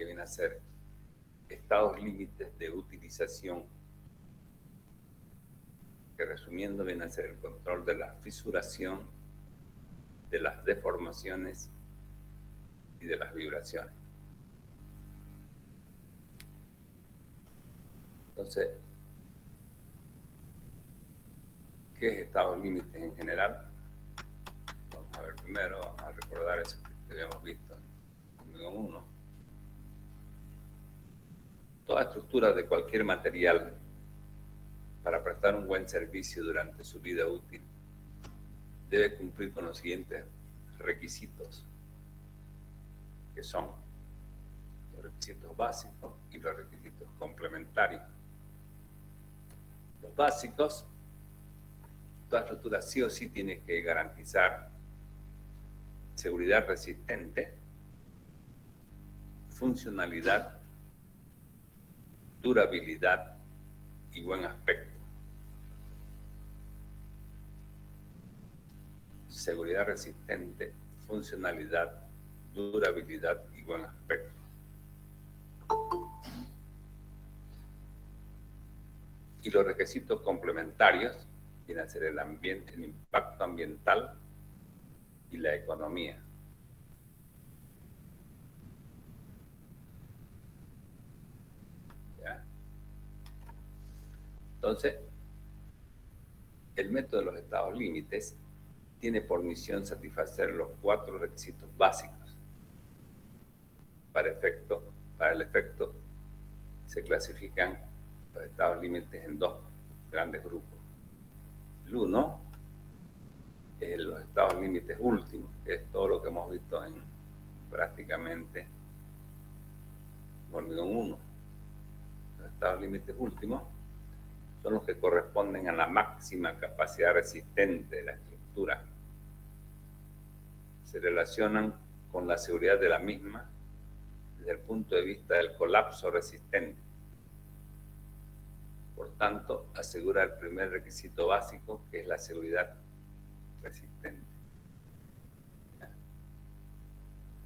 que viene a ser estados límites de utilización, que resumiendo viene a ser el control de la fisuración, de las deformaciones y de las vibraciones. Entonces, ¿qué es estados límites en general? Vamos a ver primero, vamos a recordar eso que habíamos visto en 1. Toda estructura de cualquier material para prestar un buen servicio durante su vida útil debe cumplir con los siguientes requisitos, que son los requisitos básicos y los requisitos complementarios. Los básicos, toda estructura sí o sí tiene que garantizar seguridad resistente, funcionalidad, durabilidad y buen aspecto. Seguridad resistente, funcionalidad, durabilidad y buen aspecto. Y los requisitos complementarios vienen a ser el ambiente, el impacto ambiental y la economía. ¿Ya? Entonces, el método de los estados límites tiene por misión satisfacer los 4 requisitos básicos. Para el efecto, se clasifican los estados límites en 2 grandes grupos. El 1 es los estados límites últimos, que es todo lo que hemos visto en prácticamente hormigón 1. Los estados límites últimos son los que corresponden a la máxima capacidad resistente de la estructura. Se relacionan con la seguridad de la misma desde el punto de vista del colapso resistente. Por tanto, asegura el primer requisito básico, que es la seguridad resistente.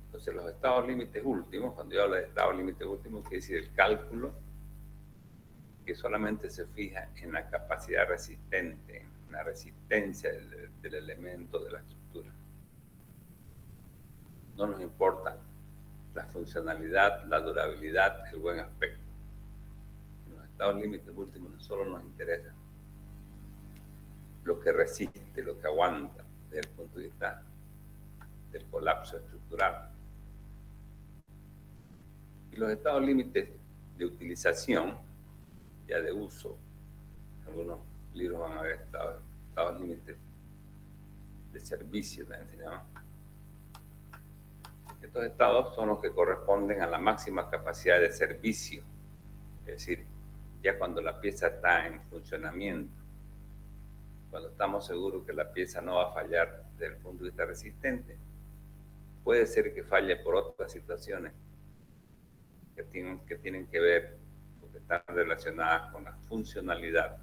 Entonces, los estados límites últimos, cuando yo hablo de estados límites últimos, quiere decir el cálculo que solamente se fija en la capacidad resistente, en la resistencia del elemento de la estructura. No nos importa la funcionalidad, la durabilidad, el buen aspecto. En los estados límites últimos no solo nos interesa lo que resiste, lo que aguanta desde el punto de vista del colapso estructural. Y los estados límites de utilización, ya de uso, algunos libros van a ver estados límites de servicio, también se llama. Estos estados son los que corresponden a la máxima capacidad de servicio, es decir, ya cuando la pieza está en funcionamiento, cuando estamos seguros que la pieza no va a fallar desde el punto de vista resistente. Puede ser que falle por otras situaciones que tienen que ver, porque están relacionadas con la funcionalidad,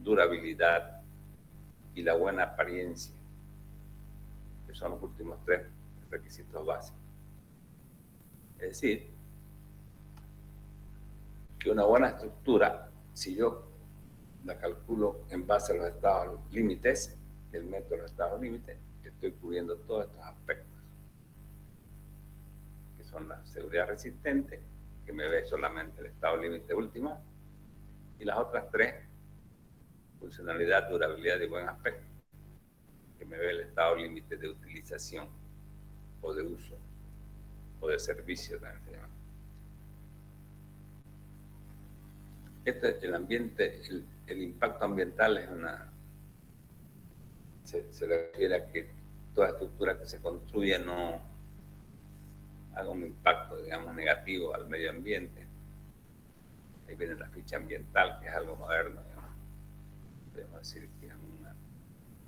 durabilidad y la buena apariencia, que son los últimos 3 requisitos básicos. Es decir, que una buena estructura, si yo la calculo en base a los estados límites, el método de los estados límites, estoy cubriendo todos estos aspectos, que son la seguridad resistente, que me ve solamente el estado límite último, y las otras 3, funcionalidad, durabilidad y buen aspecto, que me ve el estado límite de utilización o de uso o de servicio, también se llama. El ambiente, el impacto ambiental es se refiere a que toda estructura que se construye no haga un impacto, digamos, negativo al medio ambiente. Ahí viene la ficha ambiental, que es algo moderno, digamos. Podemos decir que es un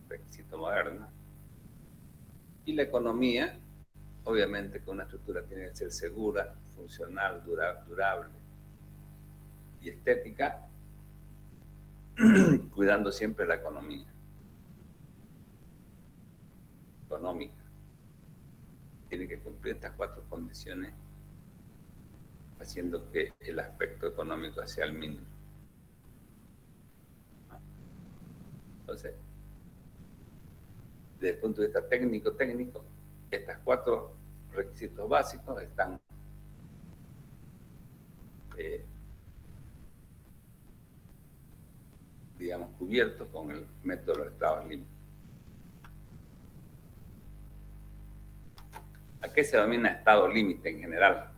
requisito moderno. Y la economía, obviamente que una estructura tiene que ser segura, funcional, durable y estética, cuidando siempre la economía. Económica. Tiene que cumplir estas 4 condiciones haciendo que el aspecto económico sea el mínimo. Entonces, desde el punto de vista técnico, estos 4 requisitos básicos están digamos, cubiertos con el método de los estados límites. ¿A qué se denomina estado límite en general?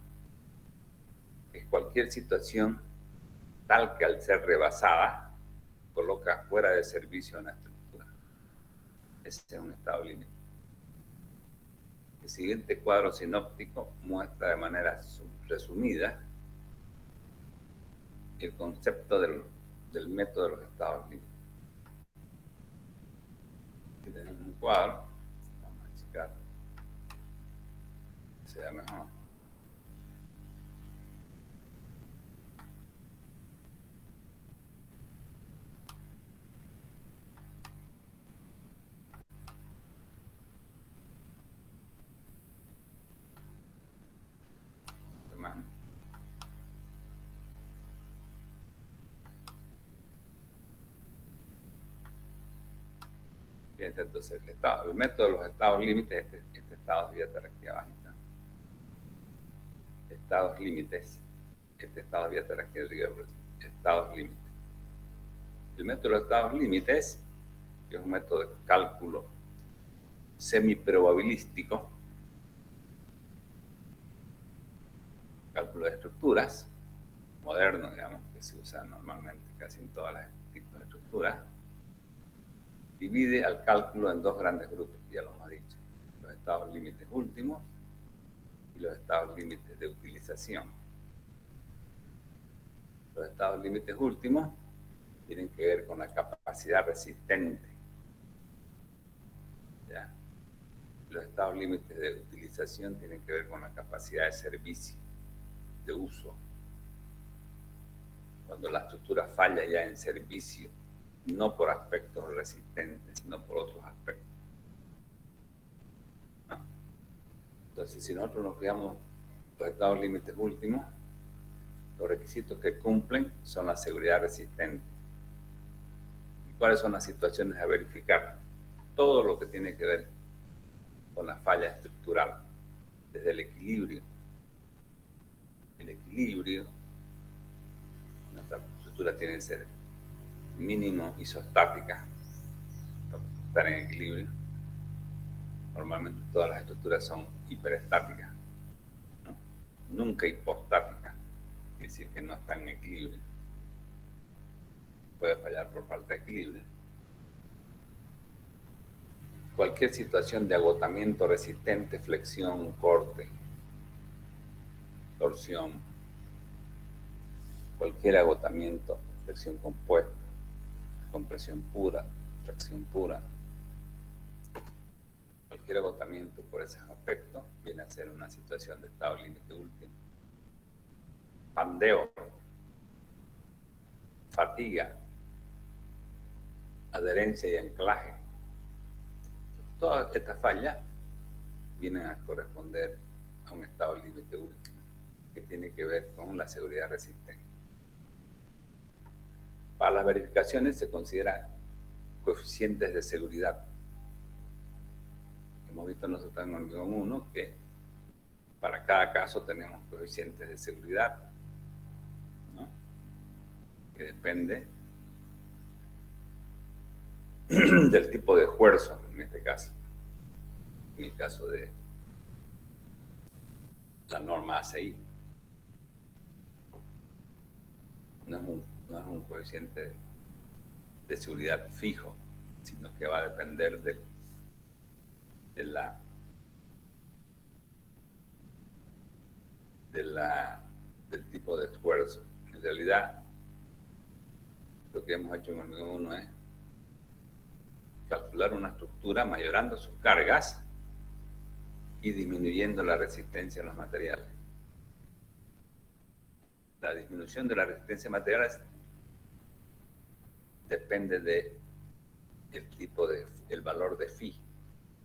Es cualquier situación tal que al ser rebasada coloca fuera de servicio una estructura. Ese es un estado límite. El siguiente cuadro sinóptico muestra de manera resumida el concepto del método de los estados límites. Aquí tenemos un cuadro, vamos a checar que sea mejor. Entonces, el método de los estados límites, este estado de dieta aquí abajo. Estados límites, este estado de dieta aquí arriba, estados límites. El método de los estados límites, que es un método de cálculo semiprobabilístico, cálculo de estructuras, moderno, digamos, que se usa normalmente casi en todas las tipos de estructuras, divide al cálculo en 2 grandes grupos, ya lo hemos dicho, los estados límites últimos y los estados límites de utilización. Los estados límites últimos tienen que ver con la capacidad resistente. ¿Ya? Los estados límites de utilización tienen que ver con la capacidad de servicio, de uso. Cuando la estructura falla ya en servicio, no por aspectos resistentes, sino por otros aspectos. ¿No? Entonces, si nosotros nos fijamos los estados límites últimos, los requisitos que cumplen son la seguridad resistente. ¿Y cuáles son las situaciones a verificar? Todo lo que tiene que ver con la falla estructural, desde el equilibrio. El equilibrio, nuestra estructura tiene que ser mínimo isostática para estar en equilibrio. Normalmente todas las estructuras son hiperestáticas, ¿no? Nunca hipostáticas, es decir, que no están en equilibrio. Puede fallar por falta de equilibrio. Cualquier situación de agotamiento resistente, flexión, corte, torsión, cualquier agotamiento, flexión compuesta, compresión pura, tracción pura, cualquier agotamiento por ese aspecto viene a ser una situación de estado límite último. Pandeo, fatiga, adherencia y anclaje. Todas estas fallas vienen a corresponder a un estado límite último que tiene que ver con la seguridad resistente. Para las verificaciones se consideran coeficientes de seguridad. Hemos visto nosotros en hormigón 1 que para cada caso tenemos coeficientes de seguridad, ¿no? Que depende del tipo de esfuerzo, en este caso. En el caso de la norma ACI. No es un coeficiente de seguridad fijo, sino que va a depender del tipo de esfuerzo. En realidad, lo que hemos hecho en hormigón 1 es calcular una estructura mayorando sus cargas y disminuyendo la resistencia a los materiales. La disminución de la resistencia a materiales depende el valor de phi,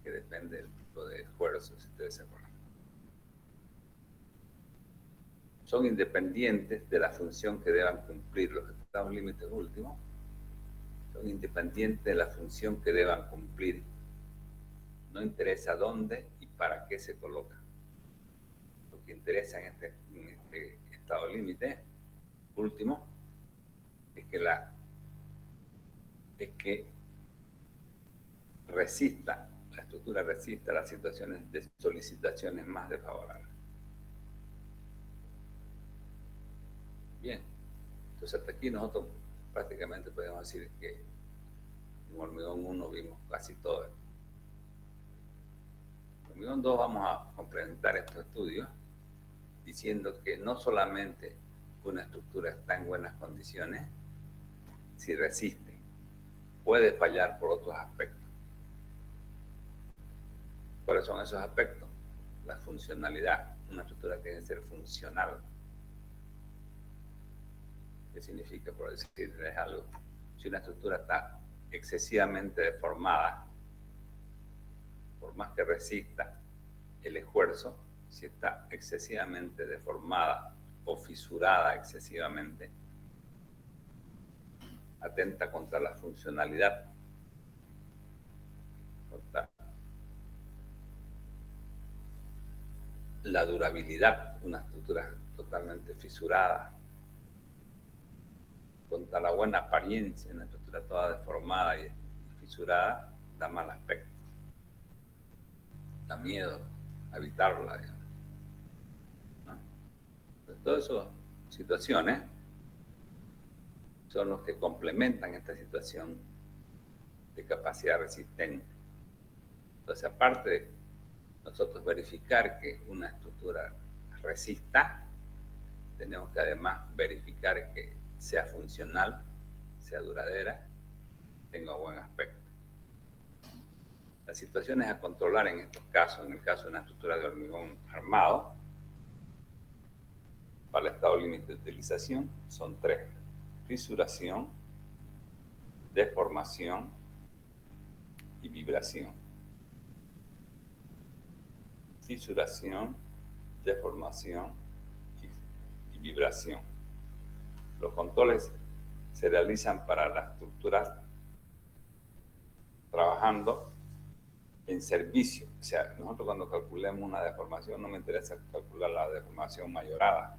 que depende del tipo de esfuerzo, si ustedes se acuerdan. son independientes de la función que deban cumplir. Los estados límites últimos son independientes de la función que deban cumplir. No interesa dónde y para qué se coloca. Lo que interesa en este estado límite último es que resista, la estructura resista las situaciones de solicitaciones más desfavorables. Bien, entonces hasta aquí nosotros prácticamente podemos decir que en hormigón 1 vimos casi todo. En hormigón 2 vamos a complementar estos estudios diciendo que no solamente una estructura está en buenas condiciones si resiste, puede fallar por otros aspectos. ¿Cuáles son esos aspectos? La funcionalidad. Una estructura tiene que ser funcional. ¿Qué significa? Por decirles algo, si una estructura está excesivamente deformada, por más que resista el esfuerzo, si está excesivamente deformada o fisurada excesivamente, atenta contra la funcionalidad, contra la durabilidad, una estructura totalmente fisurada, contra la buena apariencia, una estructura toda deformada y fisurada, da mal aspecto, da miedo habitarla, digamos, ¿no? Entonces, todas esas situaciones son los que complementan esta situación de capacidad resistente. Entonces, aparte de nosotros verificar que una estructura resista, tenemos que además verificar que sea funcional, sea duradera, tenga buen aspecto. Las situaciones a controlar en estos casos, en el caso de una estructura de hormigón armado, para el estado límite de utilización, son tres: fisuración, deformación y vibración. Fisuración, deformación y vibración. Los controles se realizan para las estructuras trabajando en servicio. O sea, nosotros cuando calculemos una deformación, no me interesa calcular la deformación mayorada,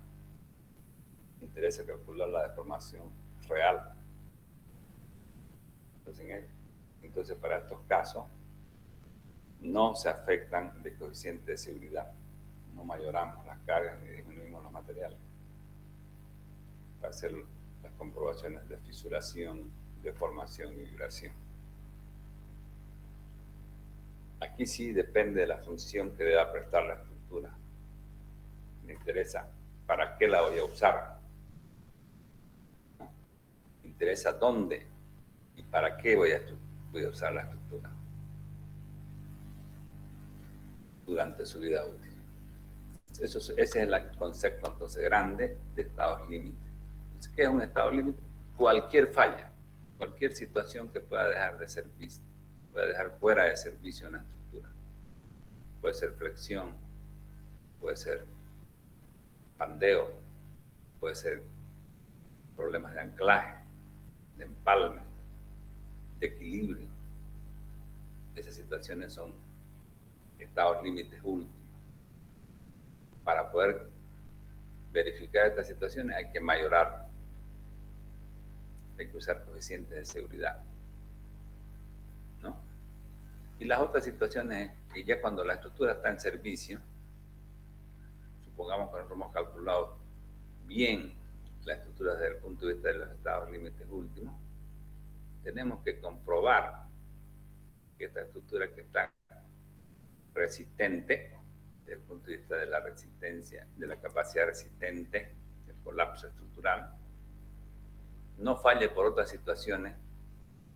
me interesa calcular la deformación real. Entonces, para estos casos, no se afectan de coeficiente de seguridad. No mayoramos las cargas ni disminuimos los materiales para hacer las comprobaciones de fisuración, deformación y vibración. Aquí sí depende de la función que deba prestar la estructura. Me interesa para qué la voy a usar. Me interesa dónde y para qué voy a usar la estructura durante su vida útil. Ese es el concepto entonces grande de estados límites. ¿Qué es un estado límite? Cualquier falla, cualquier situación que pueda dejar de servicio, pueda dejar fuera de servicio una estructura. Puede ser flexión, puede ser pandeo, puede ser problemas de anclaje, de empalme, de equilibrio. Esas situaciones son estados límites últimos. Para poder verificar estas situaciones hay que mayorar, hay que usar coeficientes de seguridad, ¿no? Y las otras situaciones es que ya cuando la estructura está en servicio, supongamos que nosotros hemos calculado bien la estructura desde el punto de vista de los estados límites últimos, tenemos que comprobar que esta estructura que está resistente, desde el punto de vista de la resistencia, de la capacidad resistente, del colapso estructural, no falle por otras situaciones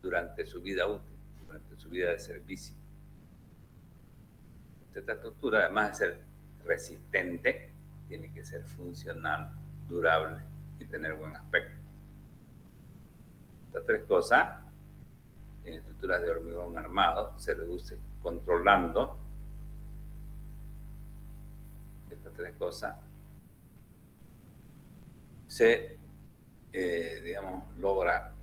durante su vida útil, durante su vida de servicio. Esta estructura, además de ser resistente, tiene que ser funcional, durable y tener buen aspecto. Estas tres cosas, en estructuras de hormigón armado, se reduce controlando estas tres cosas se, digamos, logra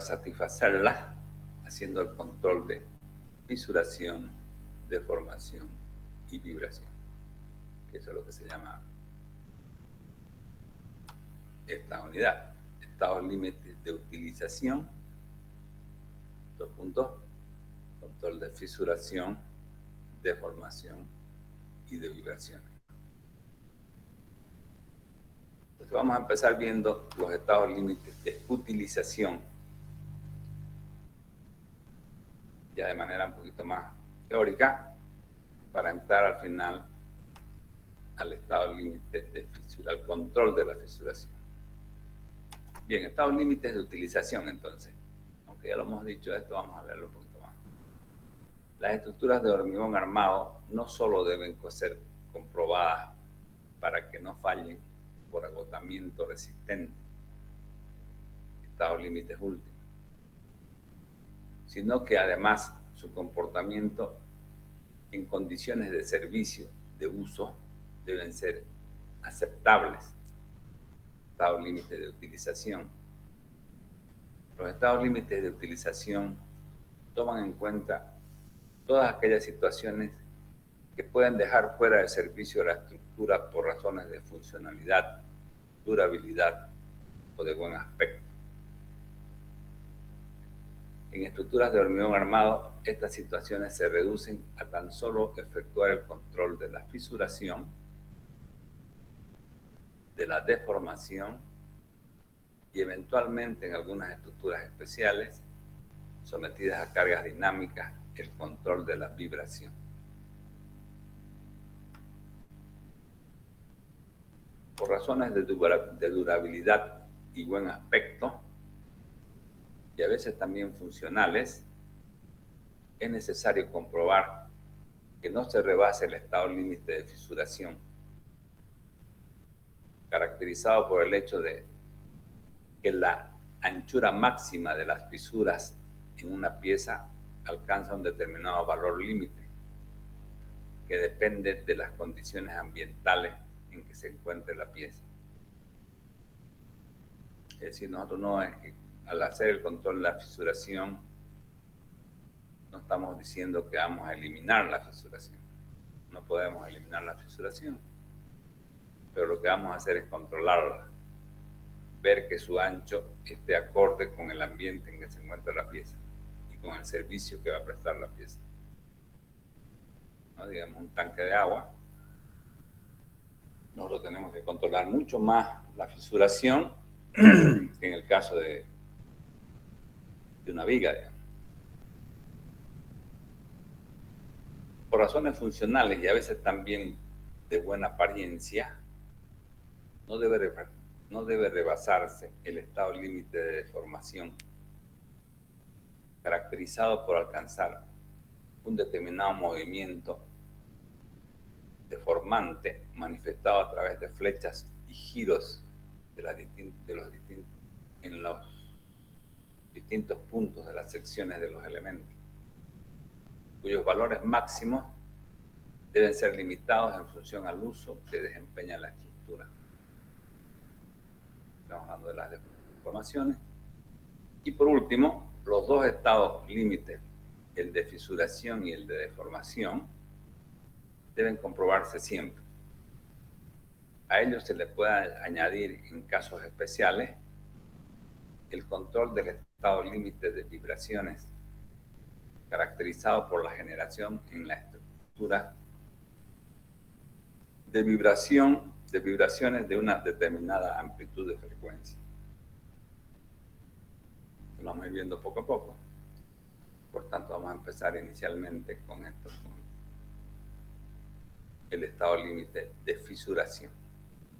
satisfacerla haciendo el control de fisuración, deformación y vibración, que eso es lo que se llama esta unidad, estados límites de utilización, dos puntos, control de fisuración, deformación y de vibración. Entonces vamos a empezar viendo los estados límites de utilización, ya de manera un poquito más teórica, para entrar al final al estado límite de fisura, al control de la fisuración. Bien, estados límites de utilización, entonces. Aunque ya lo hemos dicho esto, vamos a verlo un poquito más. Las estructuras de hormigón armado no solo deben ser comprobadas para que no fallen por agotamiento resistente, estados límites últimos, sino que además su comportamiento en condiciones de servicio, de uso, deben ser aceptables. Estados límites de utilización. Los estados límites de utilización toman en cuenta todas aquellas situaciones que pueden dejar fuera de servicio la estructura por razones de funcionalidad, durabilidad o de buen aspecto. En estructuras de hormigón armado, estas situaciones se reducen a tan solo efectuar el control de la fisuración, de la deformación y eventualmente en algunas estructuras especiales sometidas a cargas dinámicas, el control de la vibración. Por razones de durabilidad y buen aspecto, y a veces también funcionales, es necesario comprobar que no se rebase el estado límite de fisuración, caracterizado por el hecho de que la anchura máxima de las fisuras en una pieza alcanza un determinado valor límite, que depende de las condiciones ambientales en que se encuentre la pieza. Es decir, nosotros no es que al hacer el control de la fisuración, no estamos diciendo que vamos a eliminar la fisuración. No podemos eliminar la fisuración, pero lo que vamos a hacer es controlarla, ver que su ancho esté acorde con el ambiente en que se encuentra la pieza y con el servicio que va a prestar la pieza. ¿No? Digamos, un tanque de agua, nosotros tenemos que controlar mucho más la fisuración que en el caso de una viga, digamos. Por razones funcionales y a veces también de buena apariencia, no debe rebasarse el estado límite de deformación, caracterizado por alcanzar un determinado movimiento deformante manifestado a través de flechas y giros en los distintos puntos de las secciones de los elementos, cuyos valores máximos deben ser limitados en función al uso que desempeña la estructura. Estamos hablando de las deformaciones. Y por último, los dos estados límites, el de fisuración y el de deformación, deben comprobarse siempre. A ellos se le puede añadir, en casos especiales, el control del estado límite de vibraciones, caracterizado por la generación en la estructura de vibraciones de una determinada amplitud de frecuencia. Lo vamos a ir viendo poco a poco. Por tanto, vamos a empezar inicialmente con esto, con el estado límite de fisuración.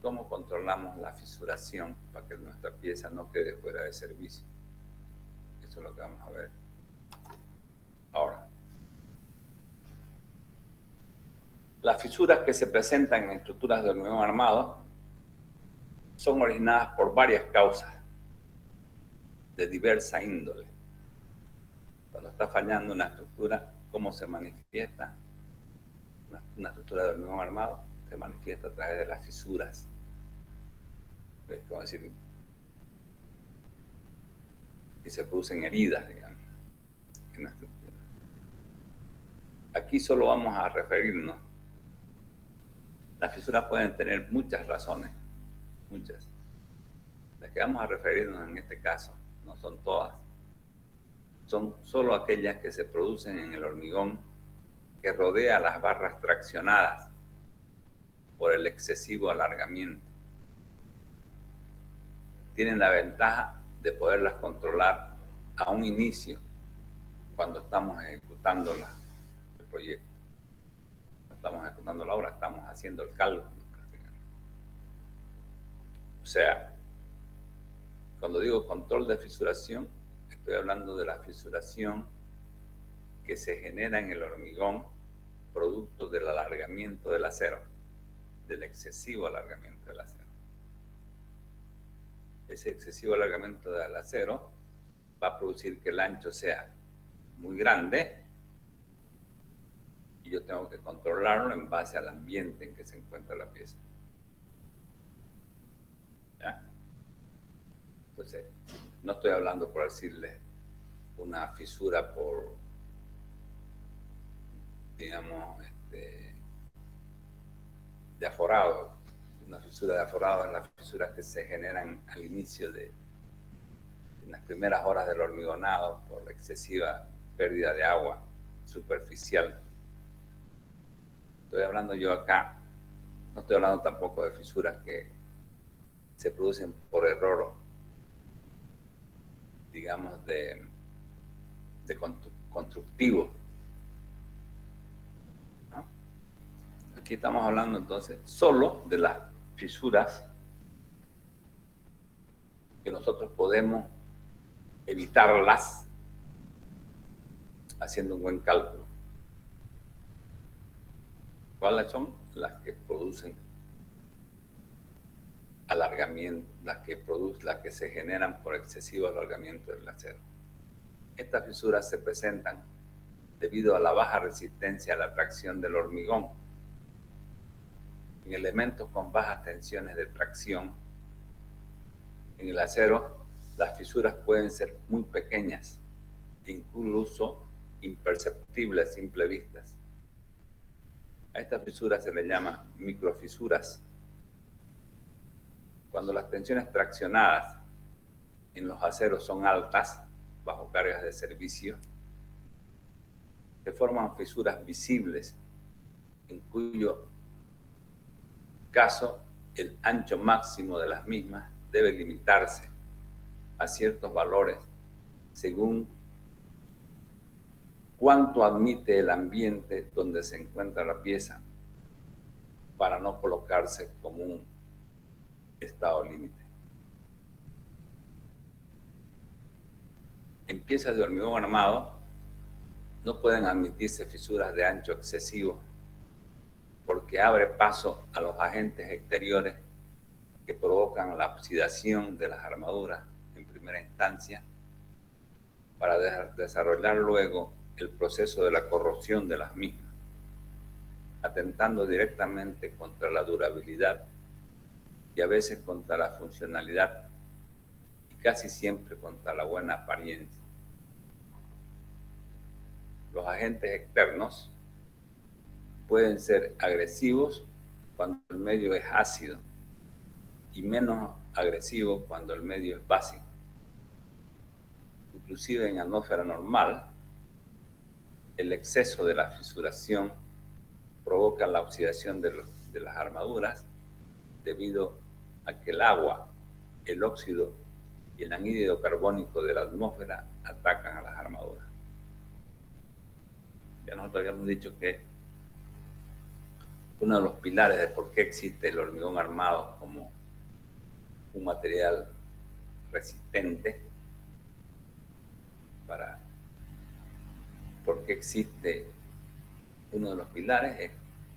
¿Cómo controlamos la fisuración para que nuestra pieza no quede fuera de servicio? Eso es lo que vamos a ver ahora. Las fisuras que se presentan en estructuras de hormigón armado son originadas por varias causas de diversa índole. Cuando está fallando una estructura, ¿cómo se manifiesta? Una estructura de hormigón armado se manifiesta a través de las fisuras. Es como decir, que se producen heridas, digamos, en la estructura. Aquí solo vamos a referirnos. Las fisuras pueden tener muchas razones, muchas. Las que vamos a referirnos en este caso no son todas. Son solo aquellas que se producen en el hormigón que rodea las barras traccionadas por el excesivo alargamiento. Tienen la ventaja de poderlas controlar a un inicio cuando estamos ejecutando el proyecto. No estamos ejecutando la obra, estamos haciendo el cálculo. O sea, cuando digo control de fisuración, estoy hablando de la fisuración que se genera en el hormigón producto del alargamiento del acero, del excesivo alargamiento del acero. Ese excesivo alargamiento del acero va a producir que el ancho sea muy grande y yo tengo que controlarlo en base al ambiente en que se encuentra la pieza. ¿Ya? Entonces, no estoy hablando, por decirle, una fisura por, digamos, de aforado. Una fisura de aforado es las fisuras que se generan al inicio de en las primeras horas del hormigonado por la excesiva pérdida de agua superficial. Estoy hablando yo acá, no estoy hablando tampoco de fisuras que se producen por error, digamos, de constructivo. ¿No? Aquí estamos hablando entonces solo de las fisuras que nosotros podemos evitarlas haciendo un buen cálculo. ¿Cuáles son? Las que producen alargamiento, las que se generan por excesivo alargamiento del acero. Estas fisuras se presentan debido a la baja resistencia a la tracción del hormigón. En elementos con bajas tensiones de tracción, en el acero, las fisuras pueden ser muy pequeñas, incluso imperceptibles a simple vista. A estas fisuras se les llama microfisuras. Cuando las tensiones traccionadas en los aceros son altas, bajo cargas de servicio, se forman fisuras visibles, en cuyo caso el ancho máximo de las mismas debe limitarse a ciertos valores según cuánto admite el ambiente donde se encuentra la pieza para no colocarse como un estado límite. En piezas de hormigón armado no pueden admitirse fisuras de ancho excesivo porque abre paso a los agentes exteriores que provocan la oxidación de las armaduras en primera instancia para desarrollar luego el proceso de la corrosión de las mismas, atentando directamente contra la durabilidad y a veces contra la funcionalidad y casi siempre contra la buena apariencia. Los agentes externos pueden ser agresivos cuando el medio es ácido y menos agresivos cuando el medio es básico. Inclusive en atmósfera normal, el exceso de la fisuración provoca la oxidación de las armaduras debido a que el agua, el óxido y el anhídrido carbónico de la atmósfera atacan a las armaduras. Ya nosotros habíamos dicho que uno de los pilares de por qué existe el hormigón armado como un material resistente, por qué existe uno de los pilares, es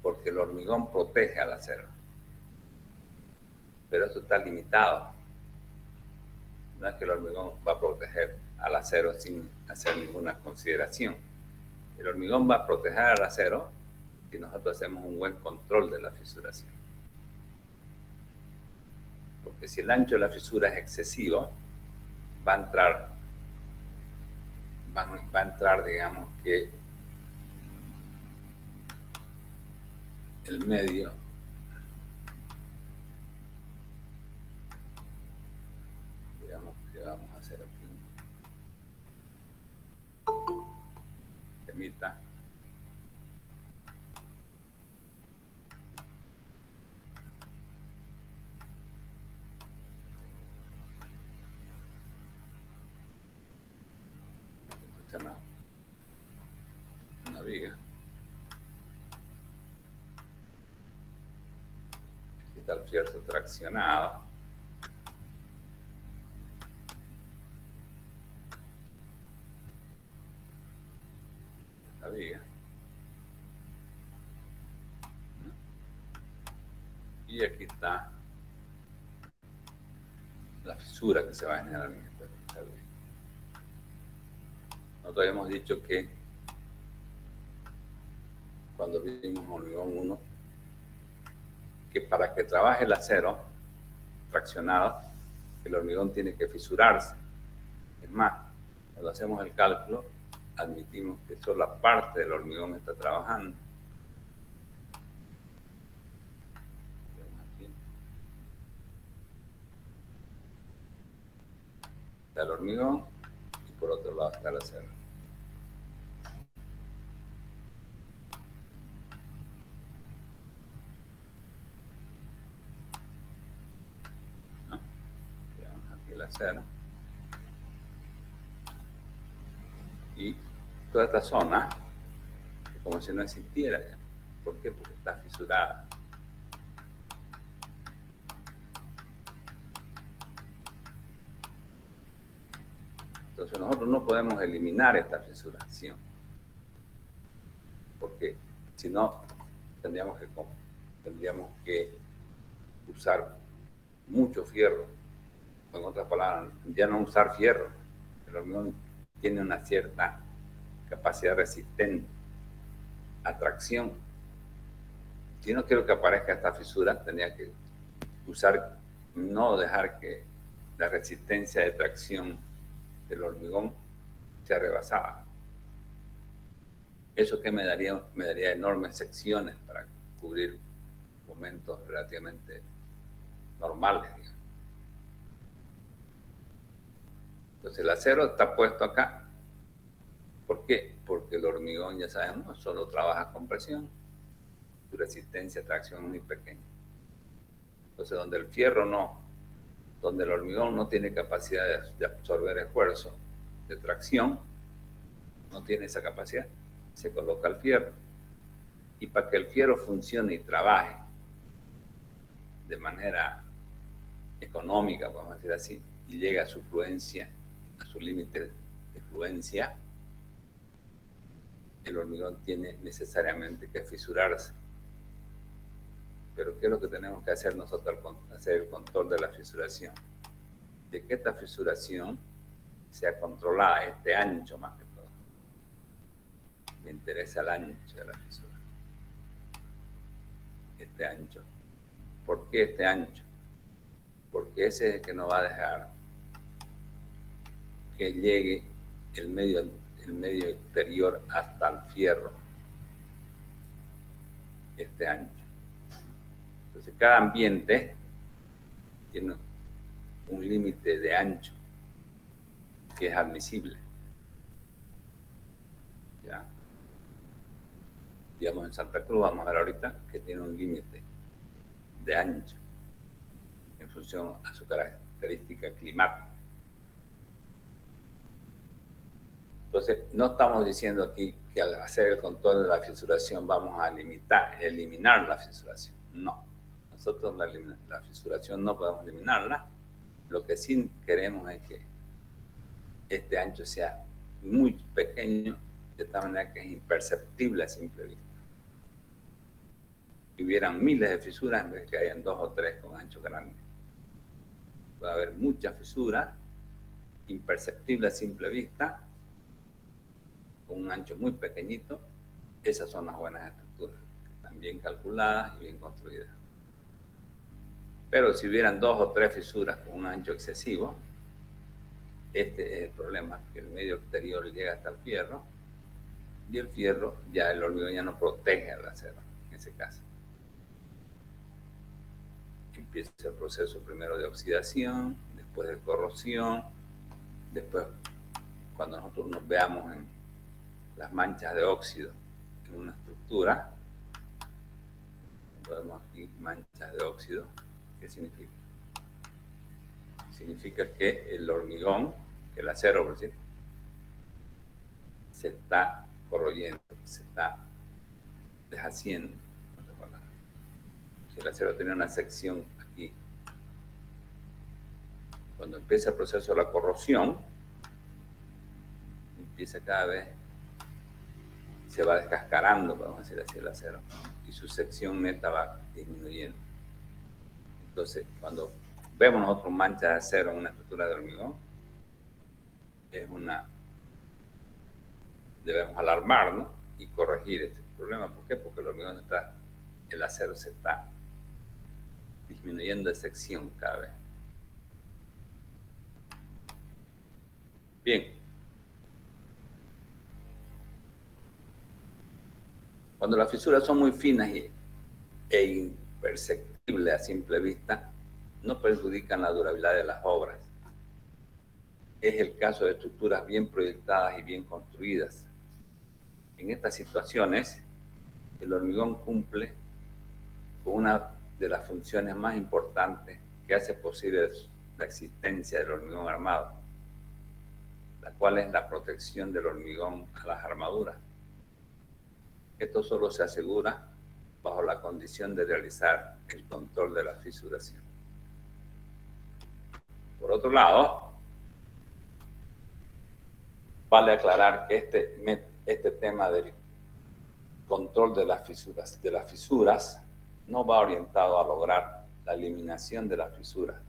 porque el hormigón protege al acero. Pero esto está limitado. No es que el hormigón va a proteger al acero sin hacer ninguna consideración. El hormigón va a proteger al acero si nosotros hacemos un buen control de la fisuración. Porque si el ancho de la fisura es excesivo, va a entrar, digamos, que el medio digamos que vamos a hacer aquí un temita. Una viga. Aquí está el fierro traccionado. La viga. Y aquí está la fisura que se va a generar en esta viga. Nosotros habíamos dicho que cuando vimos hormigón 1, que para que trabaje el acero traccionado, el hormigón tiene que fisurarse. Es más, cuando hacemos el cálculo, admitimos que solo la parte del hormigón está trabajando. Aquí está el hormigón y por otro lado está el acero. Aquí el acero. Y toda esta zona, como si no existiera. ¿Por qué? Porque está fisurada. Entonces nosotros no podemos eliminar esta fisuración. Porque si no, tendríamos que usar mucho fierro. En otras palabras, ya no usar fierro. El hormigón tiene una cierta capacidad resistente a tracción. Si no quiero que aparezca esta fisura, tendría que usar, no dejar que la resistencia de tracción del hormigón sea rebasada. ¿Eso que me daría? Me daría enormes secciones para cubrir momentos relativamente normales, digamos. Entonces el acero está puesto acá. ¿Por qué? Porque el hormigón, ya sabemos, solo trabaja con presión. Su resistencia a tracción es muy pequeña. Entonces donde el fierro no, donde el hormigón no tiene capacidad de absorber esfuerzo de tracción, no tiene esa capacidad, se coloca el fierro. Y para que el fierro funcione y trabaje de manera económica, podemos decir así, y llegue a su fluencia, a su límite de fluencia, el hormigón tiene necesariamente que fisurarse. Pero ¿qué es lo que tenemos que hacer nosotros al hacer el control de la fisuración? De que esta fisuración sea controlada, este ancho más que todo. Me interesa el ancho de la fisura. Este ancho. ¿Por qué este ancho? Porque ese es el que nos va a dejar que llegue el medio exterior hasta el fierro. Este ancho. Entonces, cada ambiente tiene un límite de ancho que es admisible. ¿Ya? Digamos, en Santa Cruz, vamos a ver ahorita, que tiene un límite de ancho en función a su característica climática. Entonces, no estamos diciendo aquí que al hacer el control de la fisuración vamos a eliminar la fisuración. No. Nosotros la fisuración no podemos eliminarla. Lo que sí queremos es que este ancho sea muy pequeño, de tal manera que es imperceptible a simple vista. Que hubieran miles de fisuras en vez de que hayan 2 o 3 con ancho grande. Puede haber muchas fisuras, imperceptibles a simple vista, con un ancho muy pequeñito. Esas son las buenas estructuras. están bien calculadas y bien construidas. Pero si hubieran 2 o 3 fisuras con un ancho excesivo, este es el problema, que el medio exterior llega hasta el fierro y el fierro, ya el hormigón ya no protege al acero, en ese caso. Empieza el proceso primero de oxidación, después de corrosión, después cuando nosotros nos veamos en las manchas de óxido en una estructura, vemos aquí manchas de óxido. ¿Qué significa? Significa que el hormigón, que el acero, por decir, se está corroyendo, se está deshaciendo. Si el acero tiene una sección aquí, cuando empieza el proceso de la corrosión, empieza cada vez, se va descascarando, podemos decir así, el acero, y su sección neta va disminuyendo. Entonces, cuando vemos nosotros manchas de acero en una estructura de hormigón, debemos alarmarnos y corregir este problema. ¿Por qué? Porque el hormigón el acero se está disminuyendo de sección cada vez. Bien. Cuando las fisuras son muy finas e imperceptibles a simple vista, no perjudican la durabilidad de las obras. Es el caso de estructuras bien proyectadas y bien construidas. En estas situaciones, el hormigón cumple con una de las funciones más importantes que hace posible la existencia del hormigón armado, la cual es la protección del hormigón a las armaduras. Esto solo se asegura bajo la condición de realizar el control de la fisuración. Por otro lado, vale aclarar que este tema del control de las fisuras no va orientado a lograr la eliminación de las fisuras,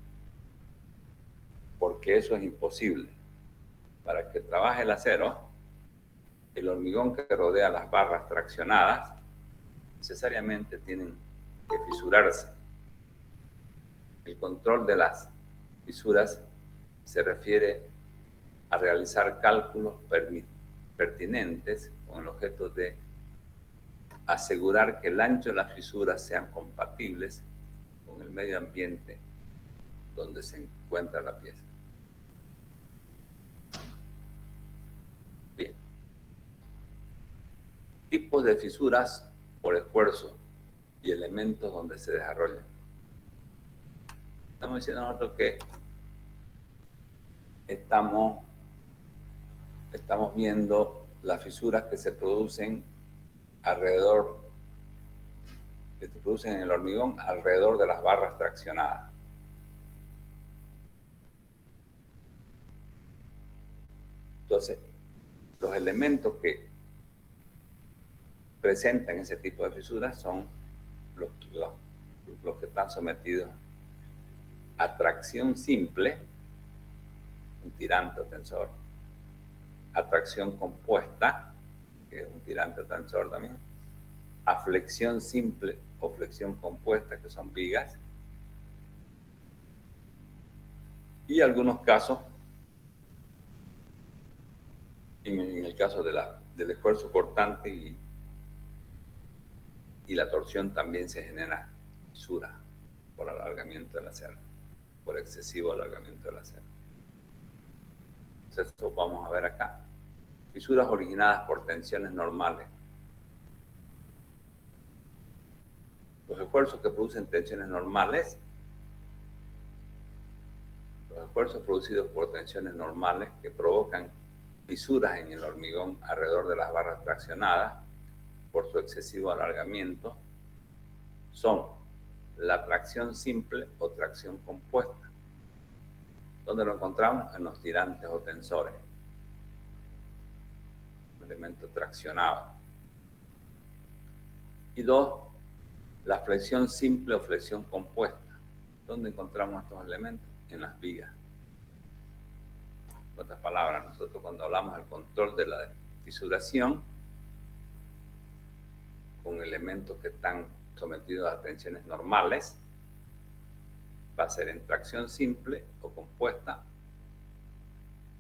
porque eso es imposible. Para que trabaje el acero, el hormigón que rodea las barras traccionadas necesariamente tienen que fisurarse. El control de las fisuras se refiere a realizar cálculos pertinentes con el objeto de asegurar que el ancho de las fisuras sean compatibles con el medio ambiente donde se encuentra la pieza. Bien. Tipos de fisuras por esfuerzo y elementos donde se desarrollan. Estamos diciendo nosotros que estamos viendo las fisuras que se producen en el hormigón alrededor de las barras traccionadas. Entonces, los elementos que presentan ese tipo de fisuras son los que están sometidos a tracción simple, un tirante o tensor, a tracción compuesta, que es un tirante o tensor también, a flexión simple o flexión compuesta, que son vigas, y algunos casos, en el caso del esfuerzo cortante y la torsión, también se genera fisura por alargamiento del acero, por excesivo alargamiento del acero. Entonces, esto vamos a ver acá. Fisuras originadas por tensiones normales. Los esfuerzos que producen tensiones normales, los esfuerzos producidos por tensiones normales que provocan fisuras en el hormigón alrededor de las barras traccionadas por su excesivo alargamiento, son la tracción simple o tracción compuesta. ¿Dónde lo encontramos? En los tirantes o tensores, un elemento traccionado. Y dos, la flexión simple o flexión compuesta. ¿Dónde encontramos estos elementos? En las vigas. En otras palabras, nosotros cuando hablamos del control de la fisuración, con elementos que están sometidos a tensiones normales, va a ser en tracción simple o compuesta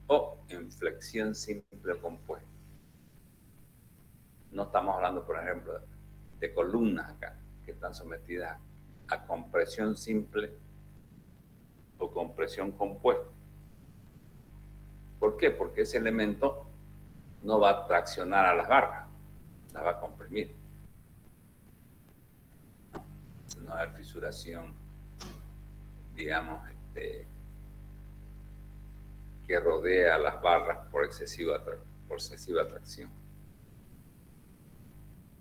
o en flexión simple o compuesta. No estamos hablando, por ejemplo, de columnas acá, que están sometidas a compresión simple o compresión compuesta. ¿Por qué? Porque ese elemento no va a traccionar a las barras, las va a comprimir. No va a haber fisuración, digamos, que rodea a las barras por excesiva tracción.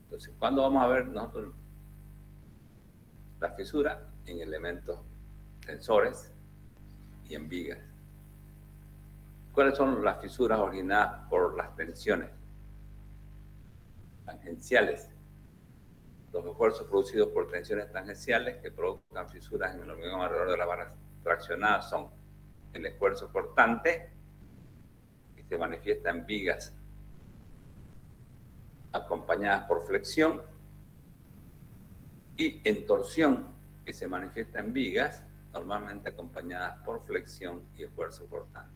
Entonces, ¿cuándo vamos a ver nosotros la fisura? En elementos tensores y en vigas. ¿Cuáles son las fisuras originadas por las tensiones tangenciales? Los esfuerzos producidos por tensiones tangenciales que provocan fisuras en el hormigón alrededor de las barras traccionadas son el esfuerzo cortante, que se manifiesta en vigas acompañadas por flexión, y en torsión, que se manifiesta en vigas normalmente acompañadas por flexión y esfuerzo cortante.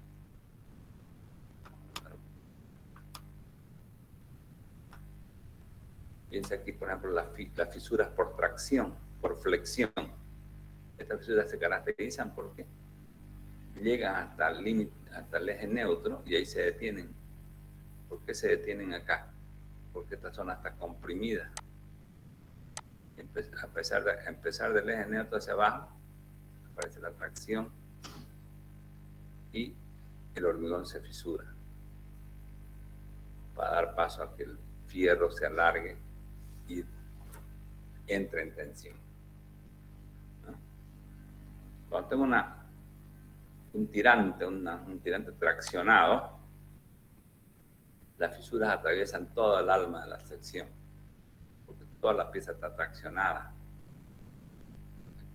Piensa aquí, por ejemplo, las fisuras por tracción, por flexión. Estas fisuras se caracterizan porque llegan hasta el límite, hasta el eje neutro, y ahí se detienen. ¿Por qué se detienen acá? Porque esta zona está comprimida. A pesar de empezar del eje neutro hacia abajo, aparece la tracción y el hormigón se fisura para dar paso a que el fierro se alargue y entre en tensión. ¿No? Cuando tengo un tirante traccionado, las fisuras atraviesan toda el alma de la sección, porque toda la pieza está traccionada.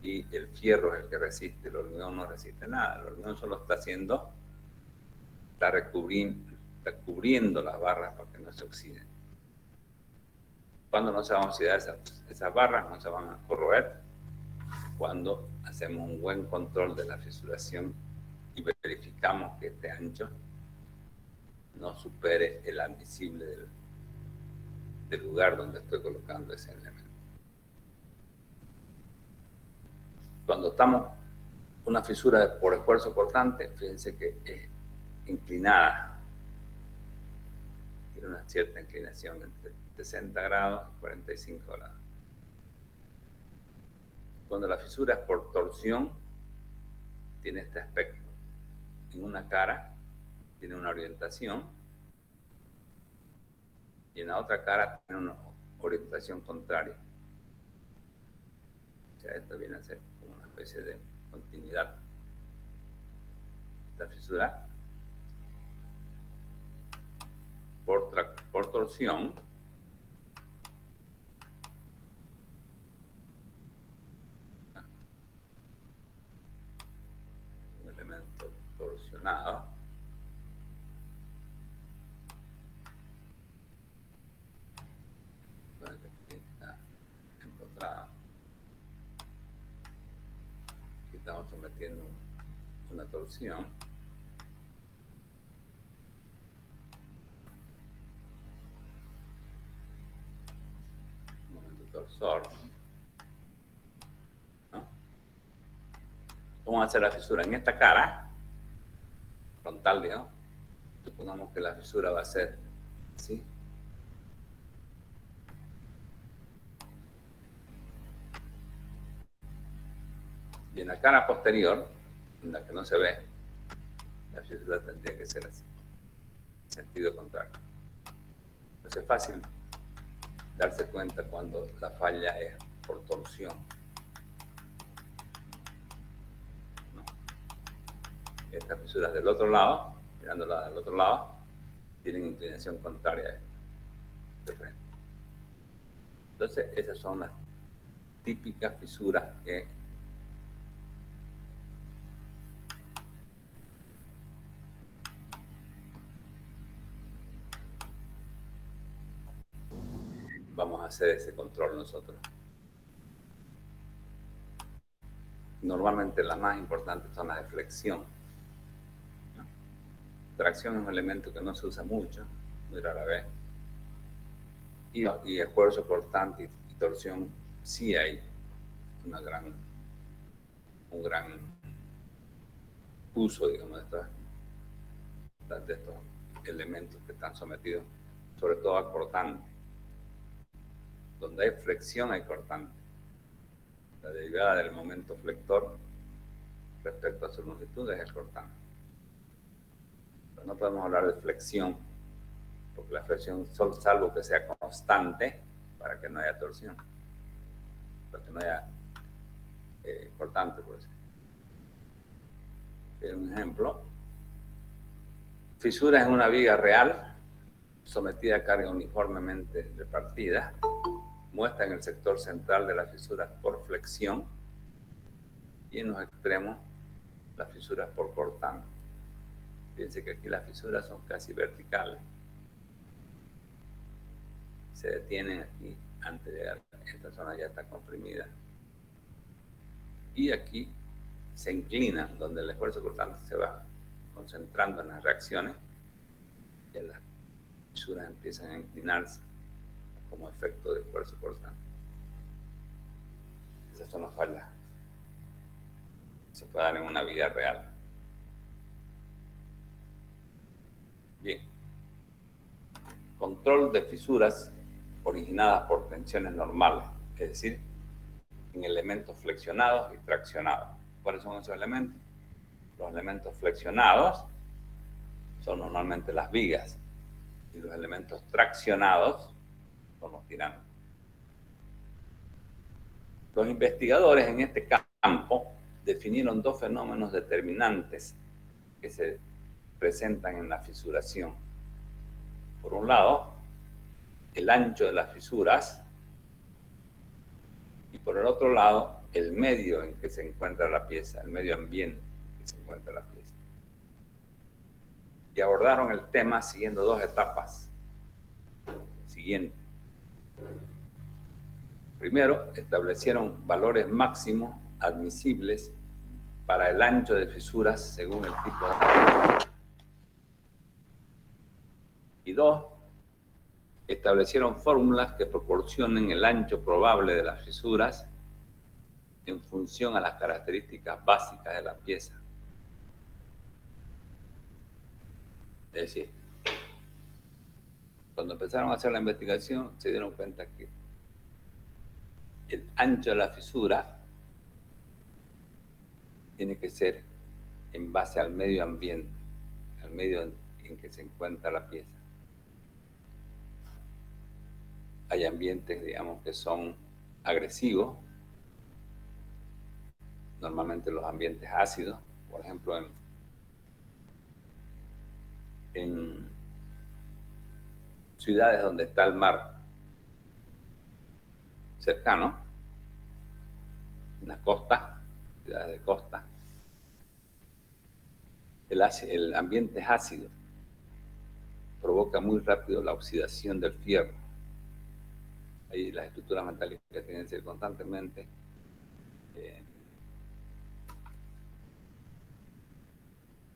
Y el fierro es el que resiste, el hormigón no resiste nada. El hormigón solo está cubriendo las barras para que no se oxiden. ¿Cuándo no se van a oxidar esas barras? No se van a corroer cuando hacemos un buen control de la fisuración y verificamos que este ancho no supere el admisible del lugar donde estoy colocando ese elemento. Cuando estamos una fisura por esfuerzo cortante, fíjense que es inclinada. Tiene una cierta inclinación entre 60 grados y 45 grados. Cuando la fisura es por torsión, tiene este aspecto. En una cara tiene una orientación y en la otra cara tiene una orientación contraria. O sea, esto viene a ser como una especie de continuidad. Esta fisura por torsión un elemento torsionado está empotrado. Aquí estamos sometiendo una torsión. Torsor, ¿no? Vamos a hacer la fisura en esta cara frontal, digamos. Supongamos que la fisura va a ser así. Y en la cara posterior, en la que no se ve, la fisura tendría que ser así, en sentido contrario. Entonces es fácil darse cuenta cuando la falla es por torsión. ¿No? Estas fisuras del otro lado, mirándola del otro lado, tienen inclinación contraria de frente. Entonces esas son las típicas fisuras que vamos a hacer ese control nosotros. Normalmente las más importantes son las de flexión, ¿no? Tracción es un elemento que no se usa mucho, muy rara vez. Y esfuerzo cortante y torsión, sí hay un gran uso, digamos, de estos elementos que están sometidos, sobre todo a cortante. Donde hay flexión hay cortante. La derivada del momento flector respecto a su longitud es el cortante. Pero no podemos hablar de flexión, porque la flexión, salvo que sea constante, para que no haya torsión, para que no haya cortante, por ejemplo. Un ejemplo: fisuras en una viga real sometida a carga uniformemente repartida, muestran el sector central de las fisuras por flexión y en los extremos las fisuras por cortante. Fíjense que aquí las fisuras son casi verticales, se detienen aquí antes de llegar. Esta zona ya está comprimida y aquí se inclinan, donde el esfuerzo cortante se va concentrando en las reacciones y las fisuras empiezan a inclinarse como efecto de esfuerzo cortante. Esas son las fallas que se puede dar en una vida real. Bien. Control de fisuras originadas por tensiones normales, es decir, en elementos flexionados y traccionados. ¿Cuáles son esos elementos? Los elementos flexionados son normalmente las vigas y los elementos traccionados son los tiranos. Los investigadores en este campo definieron dos fenómenos determinantes que se presentan en la fisuración. Por un lado, el ancho de las fisuras, y por el otro lado, el medio en que se encuentra la pieza, el medio ambiente en que se encuentra la pieza. Y abordaron el tema siguiendo dos etapas. Siguiente. Primero, establecieron valores máximos admisibles para el ancho de fisuras según el tipo de... Y dos, establecieron fórmulas que proporcionen el ancho probable de las fisuras en función a las características básicas de la pieza. Es decir, cuando empezaron a hacer la investigación, se dieron cuenta que el ancho de la fisura tiene que ser en base al medio ambiente, al medio en que se encuentra la pieza. Hay ambientes, digamos, que son agresivos, normalmente los ambientes ácidos, por ejemplo, en ciudades donde está el mar cercano, en la costa, ciudades de costa, el ambiente es ácido, provoca muy rápido la oxidación del fierro. Ahí las estructuras metálicas tienen que ser constantemente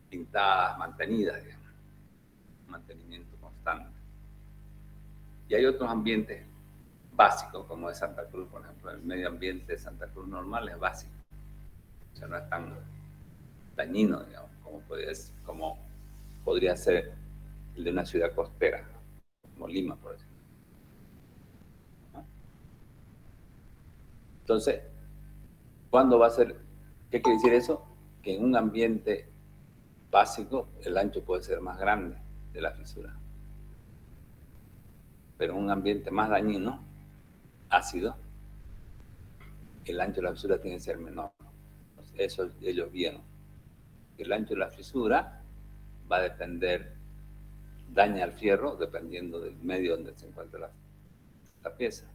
pintadas, mantenidas, digamos, mantenimiento constante. Y hay otros ambientes básicos, como de Santa Cruz, por ejemplo. El medio ambiente de Santa Cruz normal es básico, o sea, no es tan dañino, digamos, como podría ser el de una ciudad costera, como Lima, por ejemplo. Entonces, ¿cuándo va a ser? ¿Qué quiere decir eso? Que en un ambiente básico el ancho puede ser más grande de la fisura, pero en un ambiente más dañino, ácido, el ancho de la fisura tiene que ser menor. Entonces, eso ellos vieron. El ancho de la fisura va a depender, daña al fierro dependiendo del medio donde se encuentra la pieza.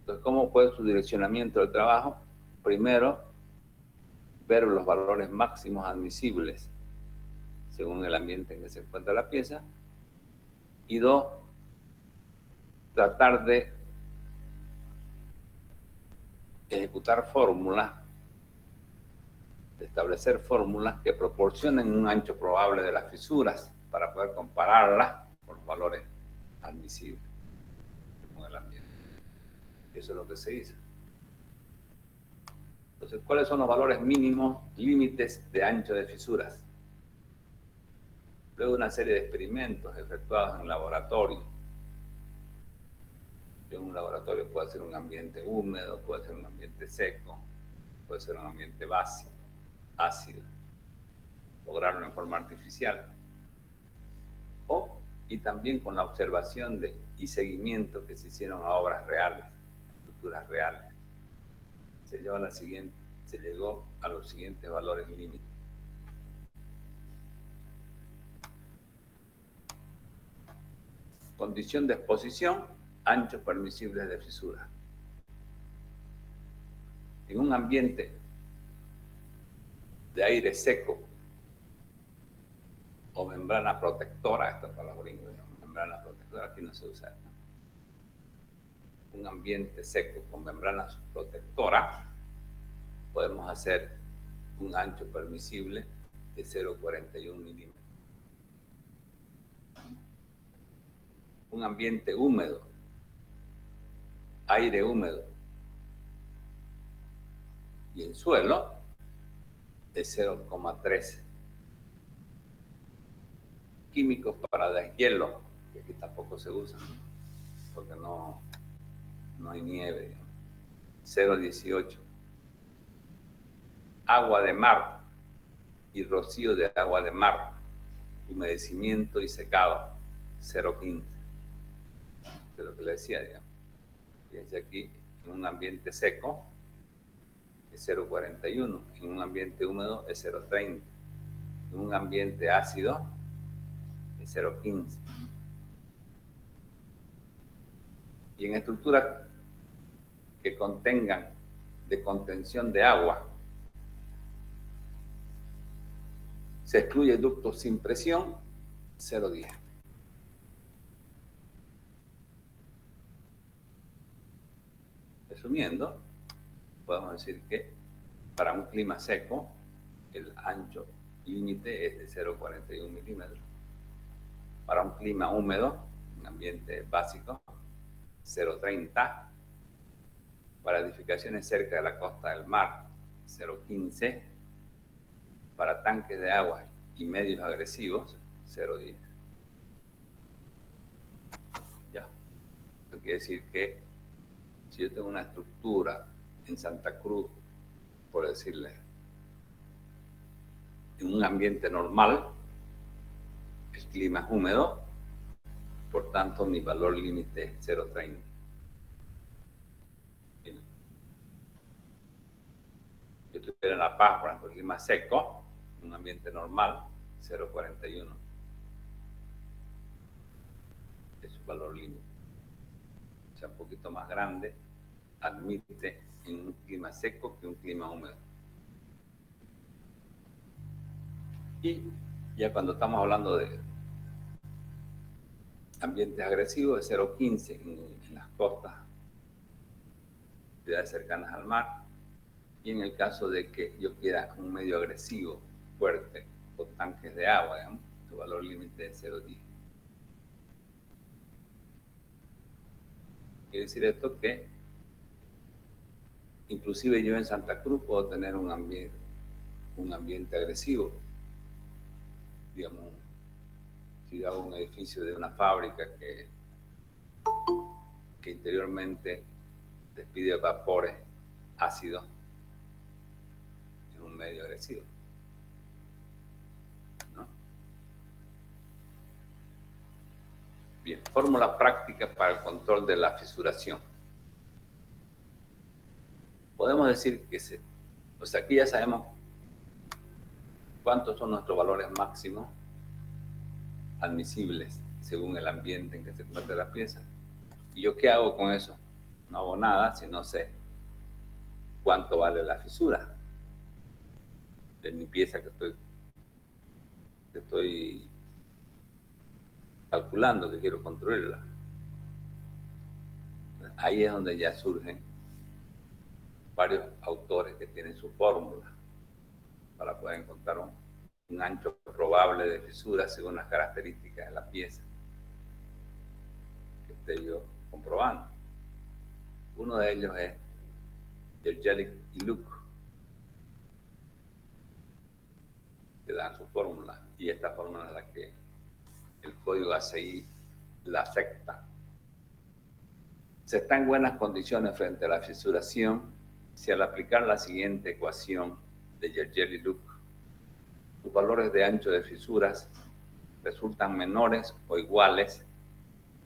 Entonces, ¿cómo fue su direccionamiento del trabajo? Primero, ver los valores máximos admisibles según el ambiente en que se encuentra la pieza. Y dos, tratar de ejecutar fórmulas, de establecer fórmulas que proporcionen un ancho probable de las fisuras para poder compararlas con los valores admisibles con el ambiente. Eso es lo que se hizo. Entonces, ¿cuáles son los valores mínimos límites de ancho de fisuras? Luego de una serie de experimentos efectuados en laboratorio. En un laboratorio puede ser un ambiente húmedo, puede ser un ambiente seco, puede ser un ambiente básico, ácido, lograrlo en forma artificial. Y también con la observación y seguimiento que se hicieron a obras reales, estructuras reales. Se llegó a los siguientes valores límites. Condición de exposición, anchos permisibles de fisura. En un ambiente de aire seco o membrana protectora, esta palabra inglesa, membrana protectora, aquí no se usa, ¿no? Un ambiente seco con membrana protectora, podemos hacer un ancho permisible de 0,41 milímetros. Un ambiente húmedo, aire húmedo y el suelo de 0,13. Químicos para deshielo, que aquí tampoco se usan, porque no hay nieve, 0,18. Agua de mar y rocío de agua de mar, humedecimiento y secado, 0,15. De lo que le decía, digamos. Fíjense aquí, en un ambiente seco es 0,41, en un ambiente húmedo es 0,30, en un ambiente ácido es 0,15. Y en estructuras que contengan de contención de agua, se excluye ductos sin presión, 0,10. Resumiendo, podemos decir que para un clima seco, el ancho límite es de 0,41 milímetros. Para un clima húmedo, un ambiente básico, 0,30. Para edificaciones cerca de la costa del mar, 0,15. Para tanques de agua y medios agresivos, 0,10. Ya. Esto quiere decir que si yo tengo una estructura en Santa Cruz, por decirle, en un ambiente normal, el clima es húmedo, por tanto mi valor límite es 0,30. Yo estuviera en La Paz, por ejemplo, el clima seco, un ambiente normal, 0,41. Es su valor límite. O sea, un poquito más grande, admite en un clima seco que un clima húmedo. Y ya cuando estamos hablando de ambientes agresivos, de 0,15 en las costas, ciudades cercanas al mar, y en el caso de que yo quiera un medio agresivo, fuerte, con tanques de agua, digamos, su valor límite es 0,10. Quiere decir esto que inclusive yo en Santa Cruz puedo tener un ambiente agresivo. Digamos, si hago un edificio de una fábrica que interiormente despide vapores ácidos en un medio agresivo, ¿no? Bien, fórmula práctica para el control de la fisuración. Podemos decir que aquí ya sabemos cuántos son nuestros valores máximos admisibles según el ambiente en que se encuentra la pieza. ¿Y yo qué hago con eso? No hago nada si no sé cuánto vale la fisura de mi pieza que estoy calculando, que quiero construirla. ahí es donde ya surgen varios autores que tienen su fórmula para poder encontrar un ancho probable de fisura según las características de la pieza que esté yo comprobando. Uno de ellos es Yergelik y Luke, que dan su fórmula, y esta fórmula es la que el código ACI la acepta. Se está en buenas condiciones frente a la fisuración si al aplicar la siguiente ecuación de Yergelik-Luke, los valores de ancho de fisuras resultan menores o iguales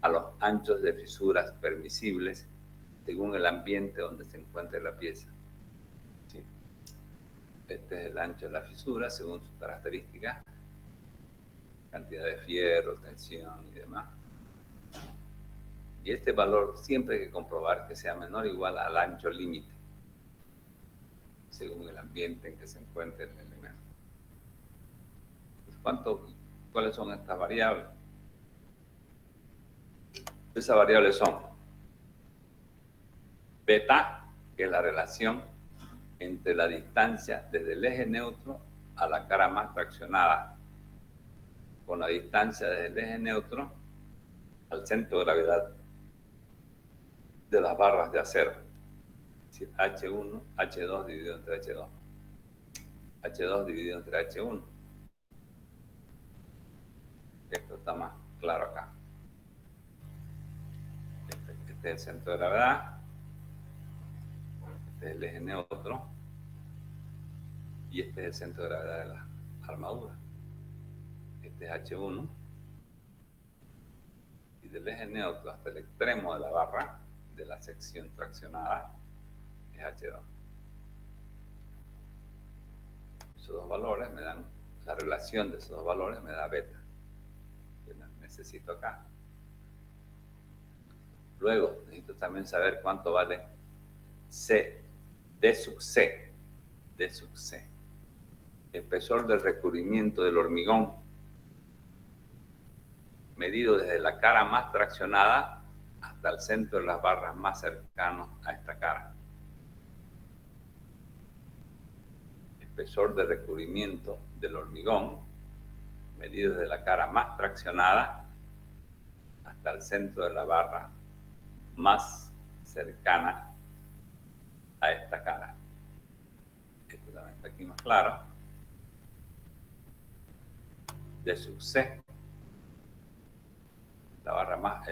a los anchos de fisuras permisibles según el ambiente donde se encuentre la pieza. ¿Sí? Este es el ancho de la fisura según sus características, cantidad de fierro, tensión y demás. Y este valor siempre hay que comprobar que sea menor o igual al ancho límite, según el ambiente en que se encuentre el elemento. ¿Cuáles son estas variables? Esas variables son beta, que es la relación entre la distancia desde el eje neutro a la cara más traccionada, con la distancia desde el eje neutro al centro de gravedad de las barras de acero. Es decir, H1, H2 dividido entre H2. H2 dividido entre H1. Esto está más claro acá. Este es el centro de gravedad. Este es el eje neutro. Y este es el centro de gravedad de la armadura. Este es H1. Y del eje neutro hasta el extremo de la barra de la sección traccionada es H2. Esos dos valores me dan, la relación de esos dos valores me da beta, que necesito acá. Luego necesito también saber cuánto vale C, D sub C, D sub C, espesor del recubrimiento del hormigón, medido desde la cara más traccionada hasta el centro de las barras más cercanos a esta cara. Espesor de recubrimiento del hormigón, medido desde la cara más traccionada hasta el centro de la barra más cercana a esta cara. Esto también está aquí más claro. D sub C, la barra más,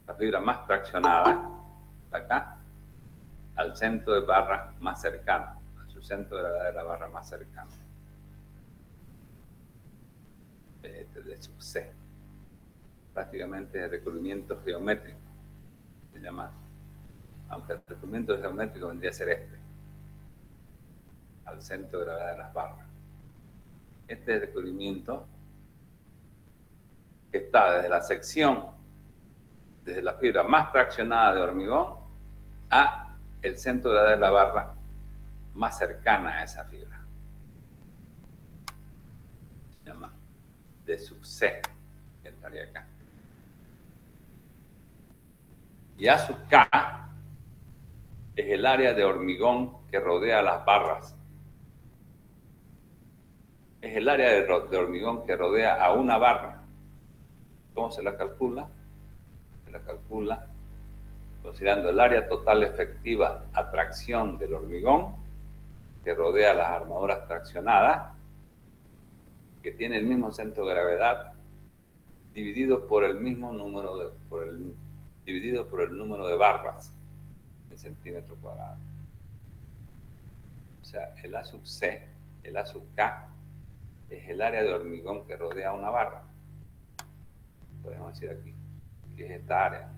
la fibra más traccionada, acá, al centro de barra más cercano, a su centro de la barra más cercano. Este de sub C. Prácticamente el recubrimiento geométrico, se llama, aunque el recubrimiento geométrico vendría a ser este, al centro de gravedad de las barras. Este recubrimiento que está desde la sección, desde la fibra más traccionada de hormigón a el centro de gravedad de la barra más cercana a esa fibra. Se llama D sub C, que estaría acá. Y A sub K es el área de hormigón que rodea las barras. Es el área de hormigón que rodea a una barra. ¿Cómo se la calcula? Se la calcula considerando el área total efectiva a tracción del hormigón que rodea las armaduras traccionadas, que tiene el mismo centro de gravedad, dividido por el mismo número de, dividido por el número de barras en centímetro cuadrado. O sea, el A sub C, el A sub K, es el área de hormigón que rodea una barra. Podemos decir aquí, que es esta área.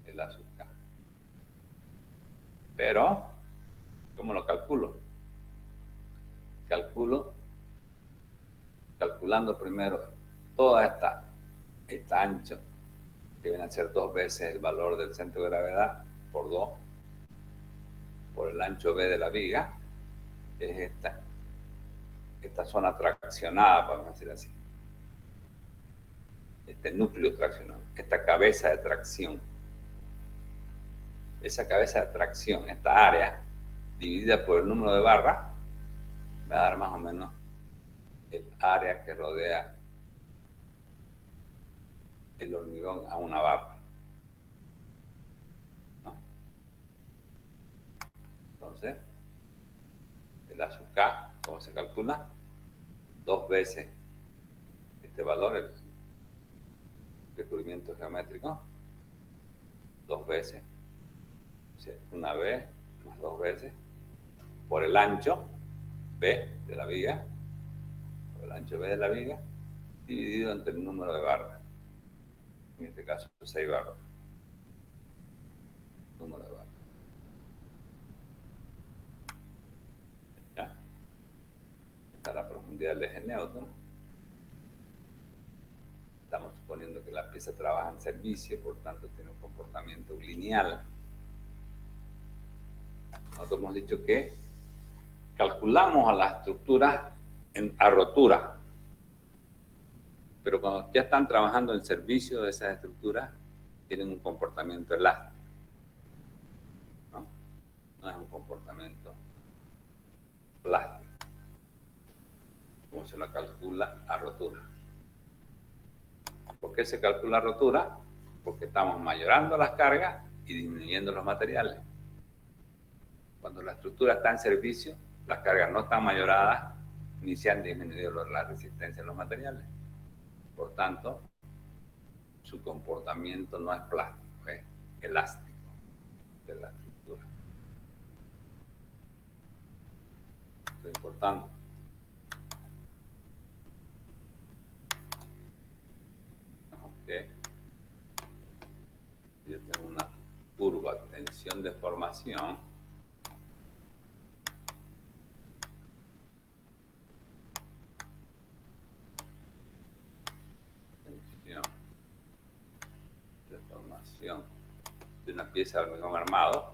El A sub K. Pero, ¿cómo lo calculo? Calculando primero toda esta ancho, que viene a ser 2 veces el valor del centro de gravedad, por 2, por el ancho B de la viga, es esta zona traccionada, podemos decir así. Este núcleo traccionado, esta cabeza de tracción. Esa cabeza de tracción, esta área, dividida por el número de barras, va a dar más o menos el área que rodea el hormigón a una barra, ¿no? Entonces, el azúcar, ¿cómo se calcula? 2 veces este valor, el descubrimiento geométrico, 2 veces, o sea, una vez más 2 veces, por el ancho B de la viga, por el ancho B de la viga, dividido entre el número de barras. En este caso, 6 barras. Número de barras. ¿Ya? Esta es la profundidad del eje neutro. Estamos suponiendo que la pieza trabaja en servicio, por tanto tiene un comportamiento lineal. Nosotros hemos dicho que calculamos a las estructuras a rotura, pero cuando ya están trabajando en servicio de esas estructuras, tienen un comportamiento elástico. No es un comportamiento plástico, como se lo calcula a rotura. ¿Por qué se calcula a rotura? Porque estamos mayorando las cargas y disminuyendo los materiales. Cuando la estructura está en servicio, las cargas no están mayoradas ni se han disminuido la resistencia de los materiales. Por tanto, su comportamiento no es plástico, es elástico de la estructura. Esto es importante. Okay. Yo tengo una curva, tensión de formación. Tensión de formación de una pieza de hormigón armado.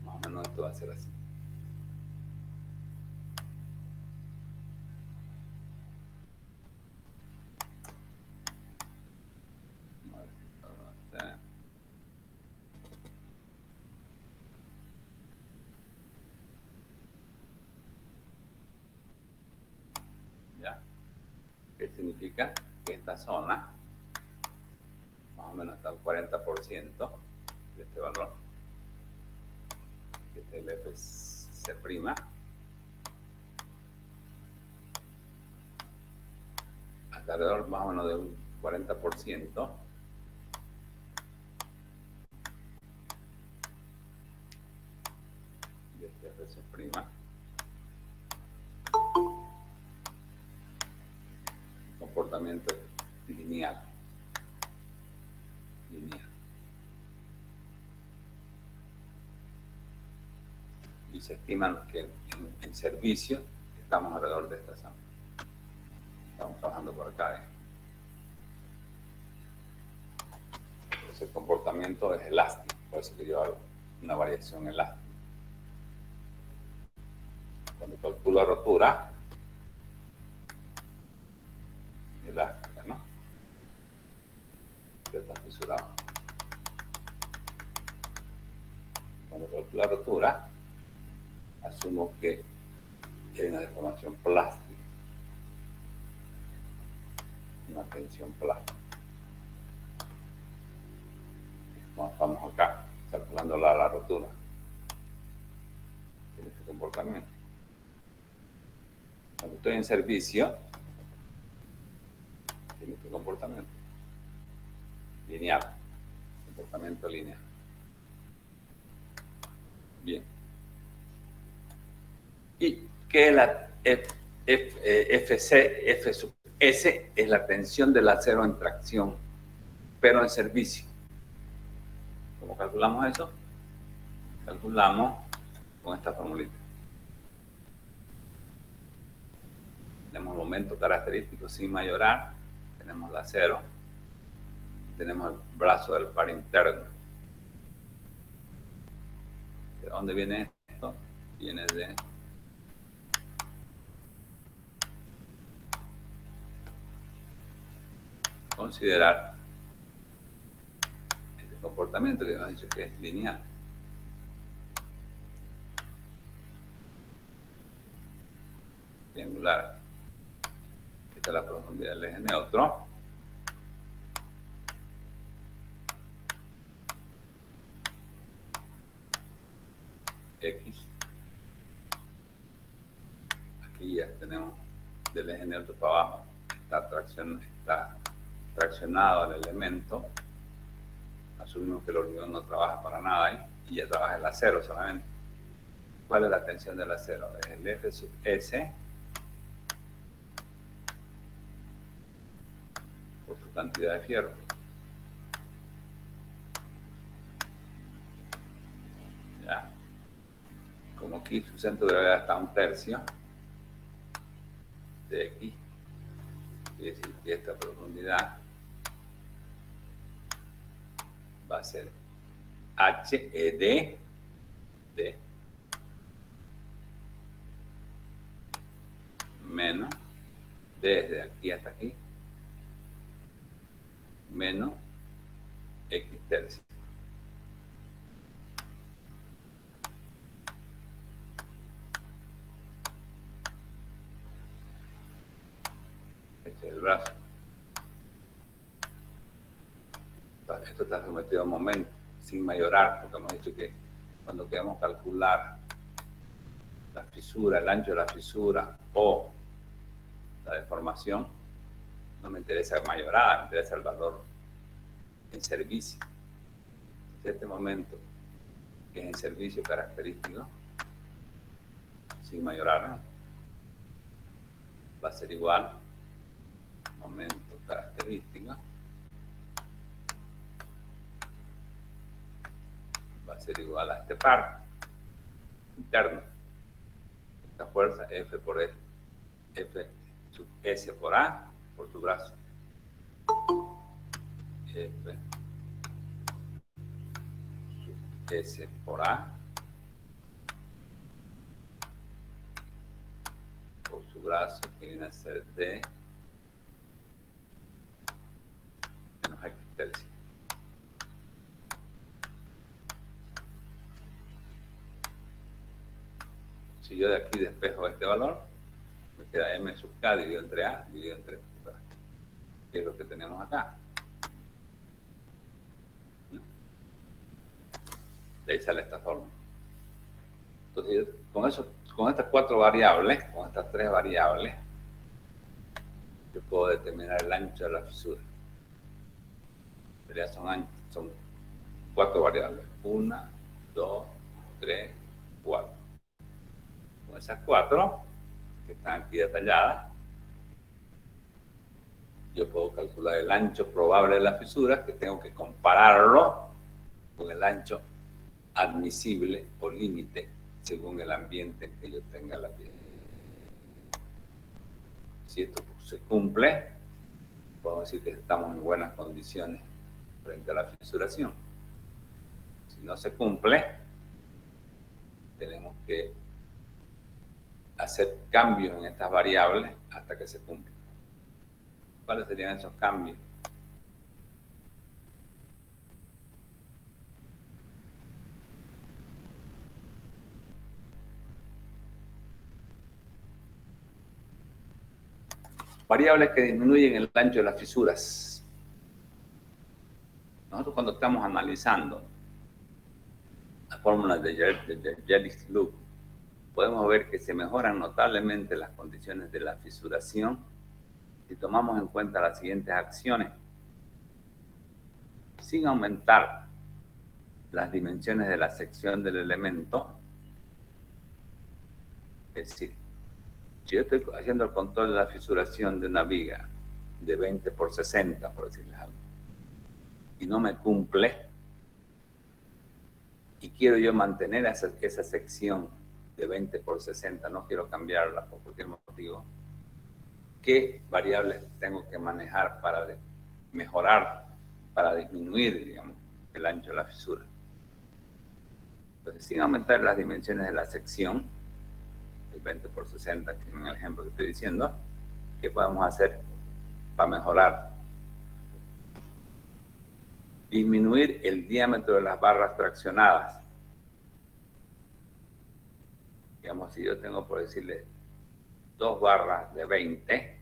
Más o menos esto va a ser así. ¿Qué significa? Que esta zona, más o menos hasta el 40% de este valor, que es el FC', hasta alrededor más o menos de un 40% de este FC', comportamiento lineal. Y se estiman que en servicio estamos alrededor de esta zona. Estamos trabajando por acá. Entonces el comportamiento es elástico, por eso que yo hago una variación elástica. Cuando calculo rotura, elástica, ¿no? Ya está fisurado. Cuando calculo la rotura, asumo que hay una deformación plástica, una tensión plástica. Como estamos acá, calculando la rotura. Tiene este comportamiento. Cuando estoy en servicio, tiene este comportamiento lineal, comportamiento lineal. Bien. ¿Y qué es la F sub S? Es la tensión del acero en tracción, pero en servicio. ¿Cómo calculamos eso? Calculamos con esta formulita. Tenemos el momento característico sin mayorar, tenemos el acero, tenemos el brazo del par interno. ¿De dónde viene esto? Viene de considerar este comportamiento que hemos dicho que es lineal. Triangular. Esta es la profundidad del eje neutro. X. Aquí ya tenemos del eje neutro para abajo. Está traccionado al elemento. Asumimos que el hormigón no trabaja para nada ahí y ya trabaja el acero solamente. ¿Cuál es la tensión del acero? Es el F sub S por su cantidad de fierro. Ya. Como aquí su centro de gravedad está a 1/3 de X, quiere decir que esta profundidad va a ser HED de menos desde aquí hasta aquí menos X tercio. Este es el brazo. Esto está sometido a un momento sin mayorar, porque hemos dicho que cuando queremos calcular la fisura, el ancho de la fisura o la deformación, no me interesa mayorada, me interesa el valor en servicio. Este momento que es en servicio característico, sin mayorar, ¿no? Va a ser igual momento característico va a ser igual a este par interno. Esta fuerza F por S, F sub S por A por su brazo. F sub S por A por su brazo, que viene a ser D menos X tercio. Si yo de aquí despejo este valor, me queda M sub K dividido entre A dividido entre B, que es lo que tenemos acá. De ahí sale esta forma. Entonces, con estas 4 variables, con estas 3 variables, yo puedo determinar el ancho de la fisura. Pero ya son 4 variables. 1, 2, 3, 4. Con esas 4, que están aquí detalladas, yo puedo calcular el ancho probable de la fisura, que tengo que compararlo con el ancho admisible o límite según el ambiente en que yo tenga la pieza. Si esto se cumple, podemos decir que estamos en buenas condiciones frente a la fisuración. Si no se cumple, tenemos que hacer cambios en estas variables hasta que se cumplan. ¿Cuáles serían esos cambios? Variables que disminuyen el ancho de las fisuras. Nosotros cuando estamos analizando la fórmula de Jelinek-Loop, podemos ver que se mejoran notablemente las condiciones de la fisuración si tomamos en cuenta las siguientes acciones. Sin aumentar las dimensiones de la sección del elemento, es decir, si yo estoy haciendo el control de la fisuración de una viga de 20 por 60, por decirles algo, y no me cumple, y quiero yo mantener esa sección de 20 por 60, no quiero cambiarla por cualquier motivo, ¿qué variables tengo que manejar para mejorar, para disminuir, digamos, el ancho de la fisura? Entonces, sin aumentar las dimensiones de la sección, el 20 por 60, en el ejemplo que estoy diciendo, ¿qué podemos hacer para mejorar disminuir el diámetro de las barras traccionadas. Digamos, si yo tengo, por decirle, 2 barras de 20,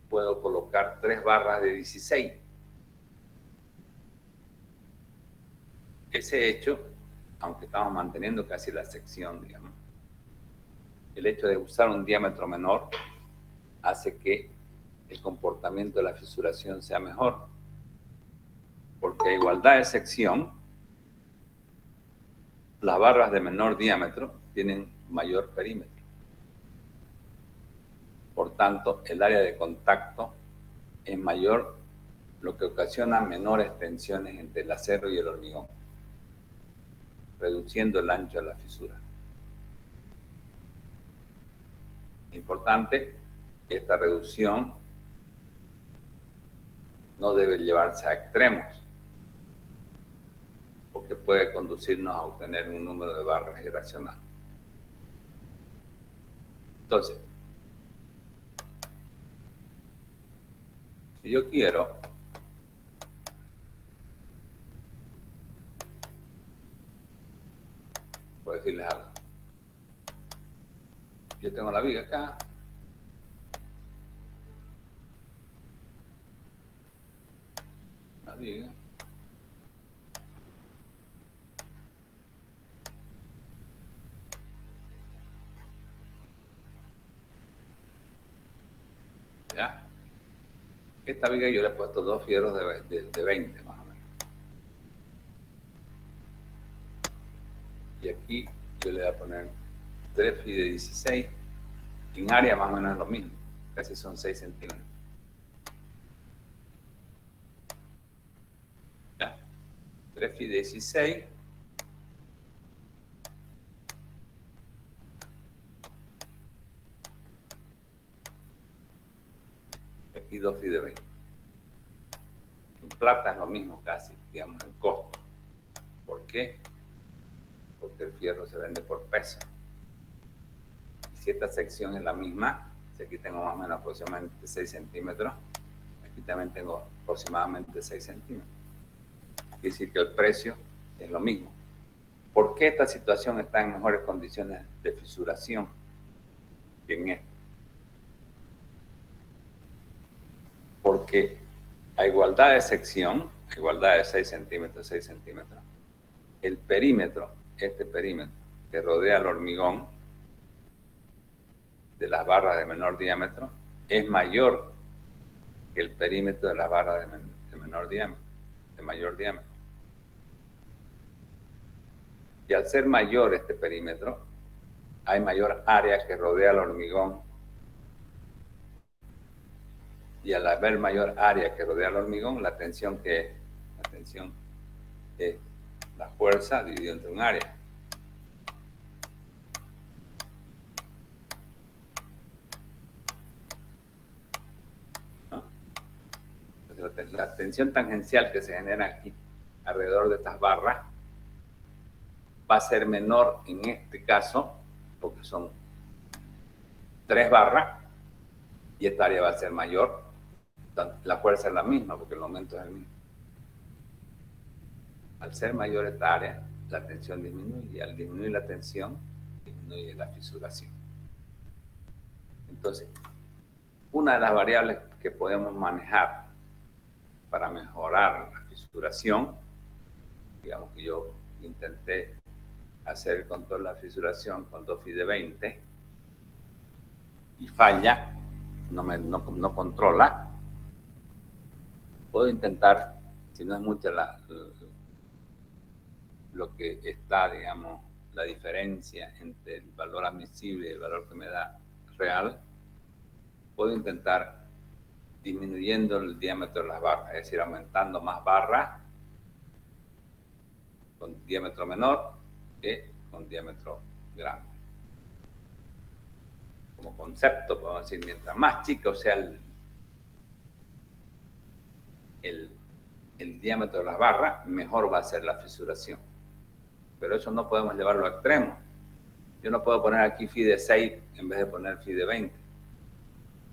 puedo colocar 3 barras de 16. Ese hecho, aunque estamos manteniendo casi la sección, digamos, el hecho de usar un diámetro menor hace que el comportamiento de la fisuración sea mejor. Porque a igualdad de sección, las barras de menor diámetro tienen mayor perímetro. Por tanto, el área de contacto es mayor, lo que ocasiona menores tensiones entre el acero y el hormigón, reduciendo el ancho de la fisura. Importante, esta reducción no debe llevarse a extremos, porque puede conducirnos a obtener un número de barras irracional. Entonces, si yo quiero por decirles algo, yo tengo la viga acá, la viga, ¿ya? Esta viga yo le he puesto 2 fierros de 20 más o menos. Y aquí yo le voy a poner 3 fi de 16. En área más o menos es lo mismo. Casi son 6 centímetros. ¿Ya? 3 fi de 16. Aquí 2 fi de 20. En plata es lo mismo casi, digamos, en costo. ¿Por qué? Porque el fierro se vende por peso. Si esta sección es la misma, si aquí tengo más o menos aproximadamente 6 centímetros, aquí también tengo aproximadamente 6 centímetros. Quiere decir que el precio es lo mismo. ¿Por qué esta situación está en mejores condiciones de fisuración que en esta? Porque a igualdad de sección, a igualdad de 6 centímetros, 6 centímetros, el perímetro, este perímetro que rodea el hormigón de las barras de menor diámetro es mayor que el perímetro de las barras de menor diámetro, de mayor diámetro. Y al ser mayor este perímetro, hay mayor área que rodea el hormigón. Y al haber mayor área que rodea el hormigón, la tensión que la tensión es la fuerza dividida entre un área. ¿No? Entonces, la tensión tangencial que se genera aquí alrededor de estas barras va a ser menor en este caso, porque son 3 barras, y esta área va a ser mayor. La fuerza es la misma, porque el momento es el mismo. Al ser mayor esta área, la tensión disminuye, y al disminuir la tensión, disminuye la fisuración. Entonces, una de las variables que podemos manejar para mejorar la fisuración, digamos que yo intenté hacer el control de la fisuración con 2 fi de 20 y falla, no controla, puedo intentar, si no es mucha lo que está, digamos, la diferencia entre el valor admisible y el valor que me da real, puedo intentar disminuyendo el diámetro de las barras, es decir, aumentando más barras con diámetro menor que con diámetro grande. Como concepto, podemos decir, mientras más chico sea el diámetro de las barras, mejor va a ser la fisuración. Pero eso no podemos llevarlo a extremo. Yo no puedo poner aquí fi de 6 en vez de poner fi de 20,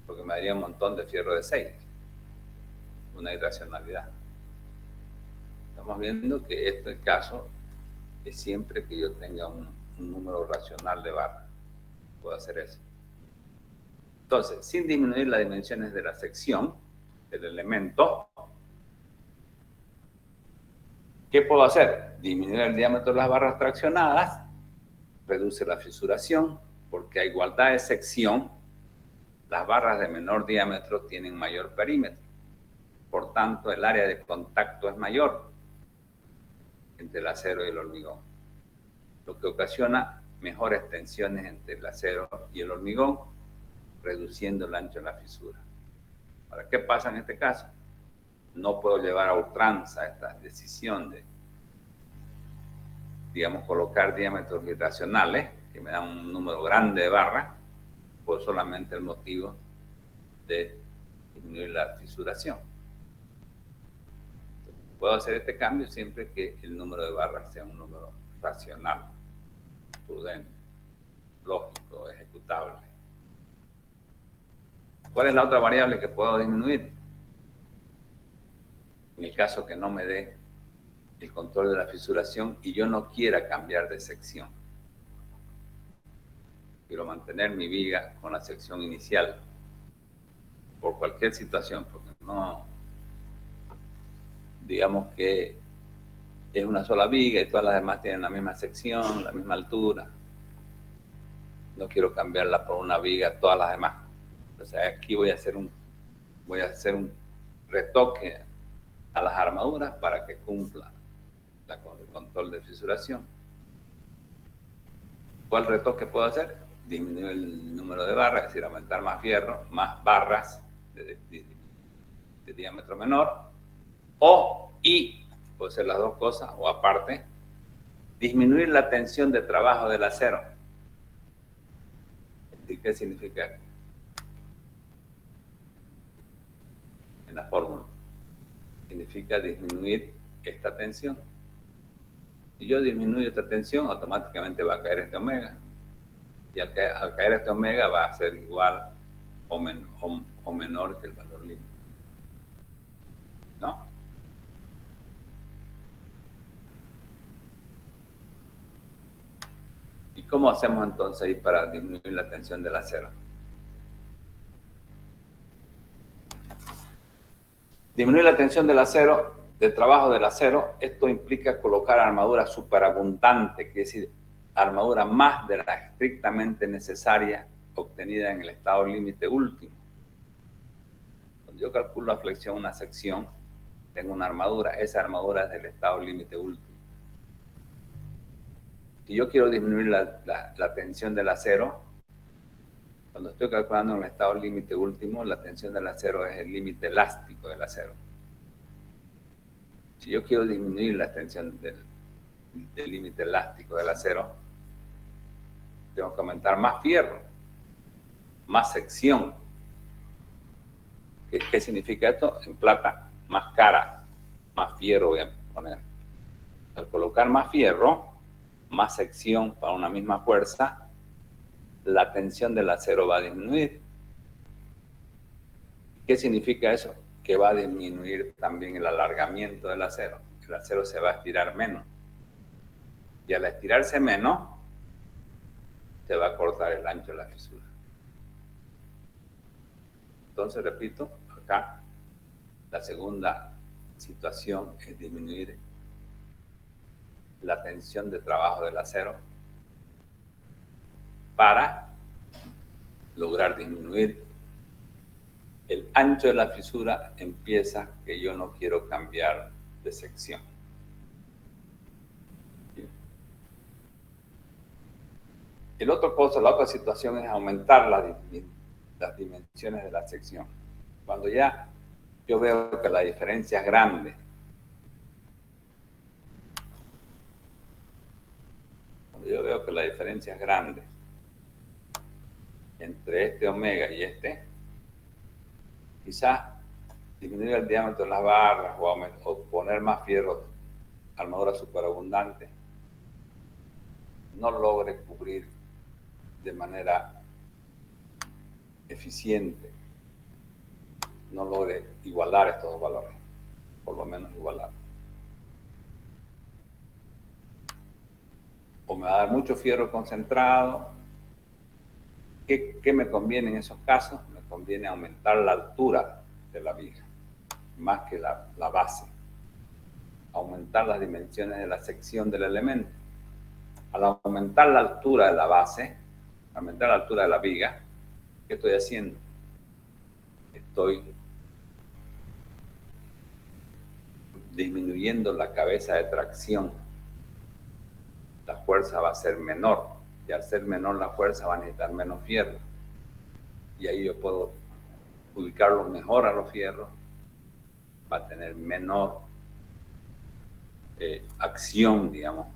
porque me daría un montón de fierro de 6. Una irracionalidad. estamos viendo que este caso es siempre que yo tenga un número racional de barras. Puedo hacer eso. Entonces, sin disminuir las dimensiones de la sección del elemento, ¿qué puedo hacer? Disminuir el diámetro de las barras traccionadas, reduce la fisuración, porque a igualdad de sección, las barras de menor diámetro tienen mayor perímetro. Por tanto, el área de contacto es mayor entre el acero y el hormigón, lo que ocasiona mejores tensiones entre el acero y el hormigón, reduciendo el ancho de la fisura. Ahora, ¿qué pasa en este caso? No puedo llevar a ultranza esta decisión de, digamos, colocar diámetros irracionales que me dan un número grande de barras por solamente el motivo de disminuir la fisuración. Puedo hacer este cambio siempre que el número de barras sea un número racional, prudente, lógico, ejecutable. ¿Cuál es la otra variable que puedo disminuir? En el caso que no me dé el control de la fisuración y yo no quiera cambiar de sección. Quiero mantener mi viga con la sección inicial por cualquier situación, porque no, digamos que es una sola viga y todas las demás tienen la misma sección, la misma altura. No quiero cambiarla por una viga todas las demás. O sea, aquí voy a hacer un retoque a las armaduras para que cumpla el control de fisuración. ¿Cuál retoque puedo hacer? Disminuir el número de barras, es decir, aumentar más fierro, más barras de diámetro menor, y puedo hacer las dos cosas, o aparte, disminuir la tensión de trabajo del acero. ¿Y qué significa? En la fórmula. Significa disminuir esta tensión. Si yo disminuyo esta tensión, automáticamente va a caer este omega. Y al caer este omega va a ser igual o menor que el valor límite. ¿No? ¿Y cómo hacemos entonces ahí para disminuir la tensión del acero? Disminuir la tensión del acero, del trabajo del acero, esto implica colocar armadura superabundante, que es decir, armadura más de la estrictamente necesaria obtenida en el estado límite último. Cuando yo calculo la flexión de una sección, tengo una armadura, esa armadura es del estado límite último. Si yo quiero disminuir la tensión del acero, cuando estoy calculando en el estado límite último, la tensión del acero es el límite elástico del acero. Si yo quiero disminuir la tensión del límite elástico del acero, tengo que aumentar más fierro, más sección. ¿Qué significa esto? En plata, más cara, más fierro voy a poner. Al colocar más fierro, más sección para una misma fuerza, la tensión del acero va a disminuir. ¿Qué significa eso? Que va a disminuir también el alargamiento del acero. El acero se va a estirar menos. Y al estirarse menos, se va a cortar el ancho de la fisura. Entonces, repito, acá la segunda situación es disminuir la tensión de trabajo del acero para lograr disminuir el ancho de la fisura en piezas que yo no quiero cambiar de sección. La otra situación es aumentar las dimensiones de la sección. Cuando ya yo veo que la diferencia es grande, entre este omega y este, quizás disminuir el diámetro de las barras o poner más fierro, armadura superabundante, no logre cubrir de manera eficiente, no logre igualar estos dos valores, por lo menos igualar. o me va a dar mucho fierro concentrado. ¿Qué me conviene en esos casos? Me conviene aumentar la altura de la viga, más que la base. Aumentar las dimensiones de la sección del elemento. Al aumentar la altura de la base, aumentar la altura de la viga, ¿qué estoy haciendo? Estoy disminuyendo la cabeza de tracción. La fuerza va a ser menor, y al ser menor la fuerza va a necesitar menos fierro. Y ahí yo puedo ubicarlo mejor a los fierros, va a tener menor acción, digamos,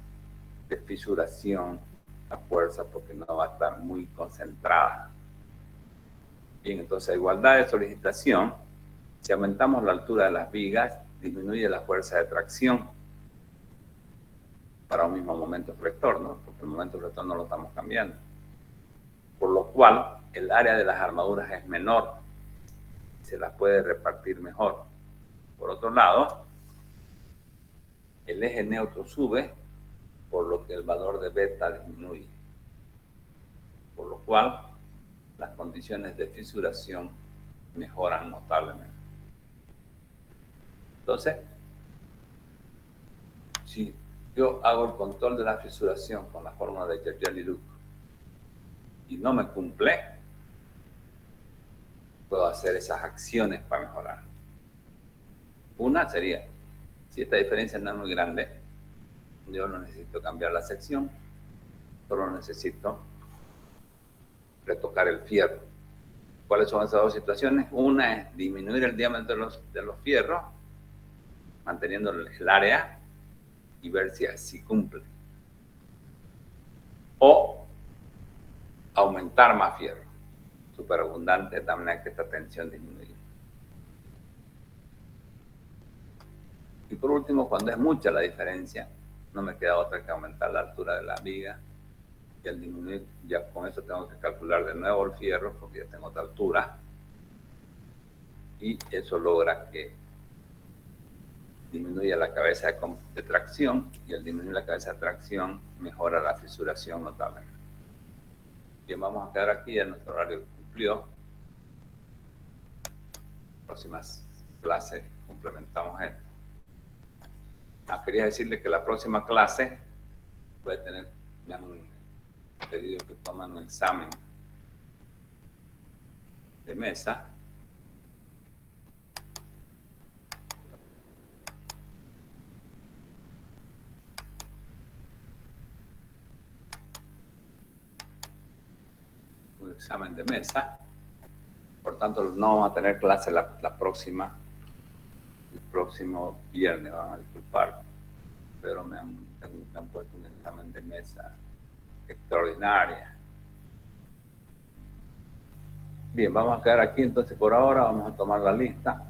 de fisuración, la fuerza, porque no va a estar muy concentrada. Bien, entonces a igualdad de solicitación, si aumentamos la altura de las vigas, disminuye la fuerza de tracción para un mismo momento flector, ¿no? Porque el momento flector no lo estamos cambiando. Por lo cual, el área de las armaduras es menor, se las puede repartir mejor. Por otro lado, el eje neutro sube, por lo que el valor de beta disminuye. Por lo cual, las condiciones de fisuración mejoran notablemente. Entonces, si yo hago el control de la fisuración con la fórmula de Kerr-Leduc y no me cumple, puedo hacer esas acciones para mejorar. Una sería, si esta diferencia no es muy grande, yo no necesito cambiar la sección, solo necesito retocar el fierro. ¿Cuáles son esas dos situaciones? Una es disminuir el diámetro de los fierros, manteniendo el área y ver si así cumple. O aumentar más fierro, superabundante, de manera que esta tensión disminuye. Y por último, cuando es mucha la diferencia, no me queda otra que aumentar la altura de la viga. Y al disminuir, ya con eso tengo que calcular de nuevo el fierro, porque ya tengo otra altura. Y eso logra que disminuya la cabeza de tracción, y al disminuir la cabeza de tracción mejora la fisuración notablemente. Bien, vamos a quedar aquí, ya nuestro horario cumplió. Próximas clases complementamos esto. Quería decirle que la próxima clase puede tener, me han pedido que tomen un examen de mesa. Un examen de mesa. Por tanto, no vamos a tener clase el próximo viernes, van a disculpar, pero me han puesto un examen de mesa extraordinaria. Bien, vamos a quedar aquí entonces por ahora, vamos a tomar la lista.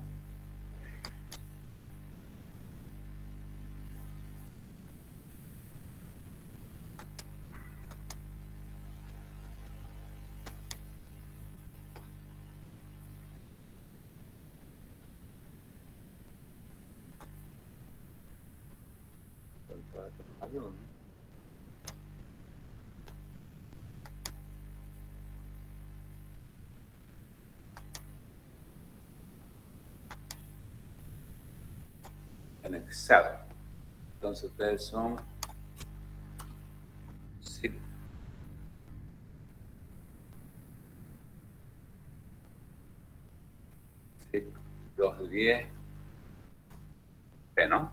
En Excel. Entonces ustedes son SIP 210, ¿no?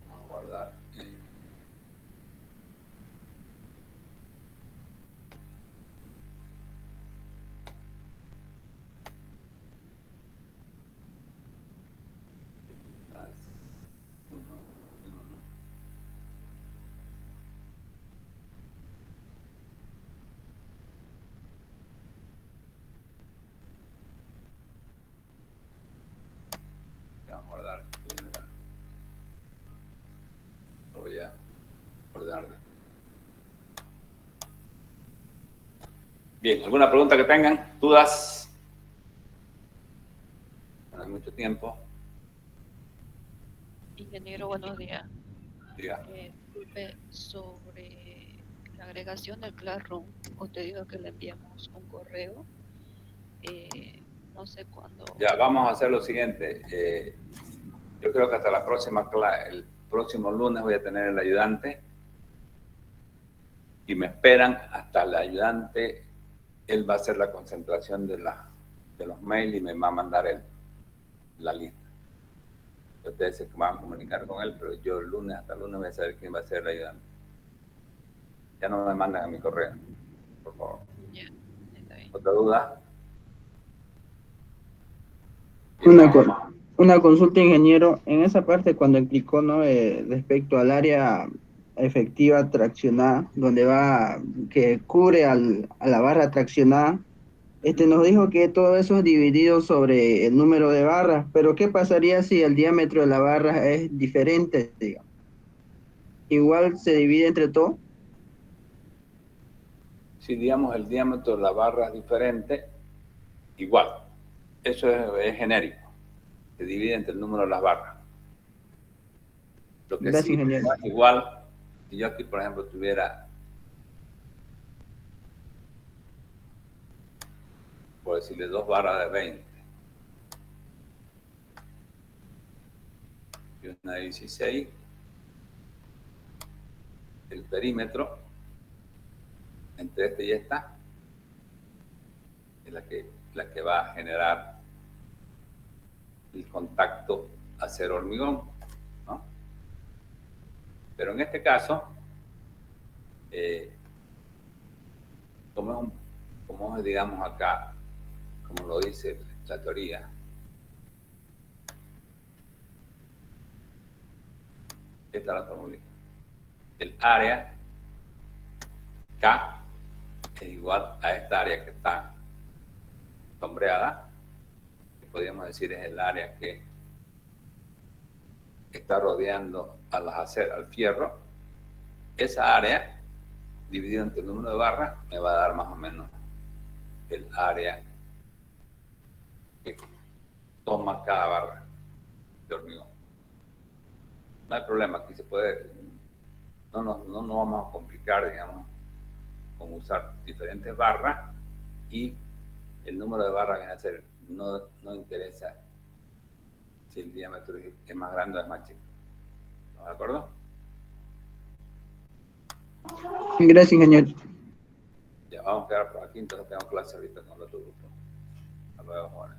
Vamos a guardar. Bien, ¿alguna pregunta que tengan? ¿Dudas? No hay mucho tiempo. Ingeniero, buenos días. Diga. Disculpe, sobre la agregación del Classroom, usted dijo que le enviamos un correo, no sé cuándo. Ya, vamos a hacer lo siguiente. Yo creo que hasta la próxima clase, el próximo lunes voy a tener el ayudante y me esperan hasta el ayudante. Él va a hacer la concentración de los mails y me va a mandar la lista. Ustedes se van a comunicar con él, pero yo el lunes, hasta el lunes voy a saber quién va a ser el ayudante. Ya no me mandan a mi correo, por favor. Ya, está bien. ¿Otra duda? Una consulta, ingeniero. En esa parte, cuando explicó, ¿no? Respecto al área efectiva traccionada, donde va, que cubre a la barra traccionada, nos dijo que todo eso es dividido sobre el número de barras, pero ¿qué pasaría si el diámetro de la barra es diferente, digamos? Igual se divide entre todo. Si, digamos, el diámetro de la barra es diferente, igual. Eso es genérico. Se divide entre el número de las barras. Lo que Gracias, sí ingeniero. es igual, si yo aquí, por ejemplo, tuviera, por decirle, 2 barras de 20 y una de 16, el perímetro entre este y esta es la que va a generar el contacto acero hormigón, ¿no? Pero en este caso, como es, digamos, acá, como lo dice la teoría, esta es la fórmula. El área K es igual a esta área que está sombreada, que podríamos decir es el área que está rodeando al fierro. Esa área, dividida entre el número de barras, me va a dar más o menos el área que toma cada barra de hormigón. No hay problema, aquí se puede, no nos vamos a complicar, digamos, con usar diferentes barras, y el número de barras viene a ser, no interesa si el diámetro es más grande o es más chico. ¿De acuerdo? Gracias, ingeniero. Ya vamos a quedar por aquí, entonces tengo clase ahorita con el otro grupo. Hasta luego, jóvenes.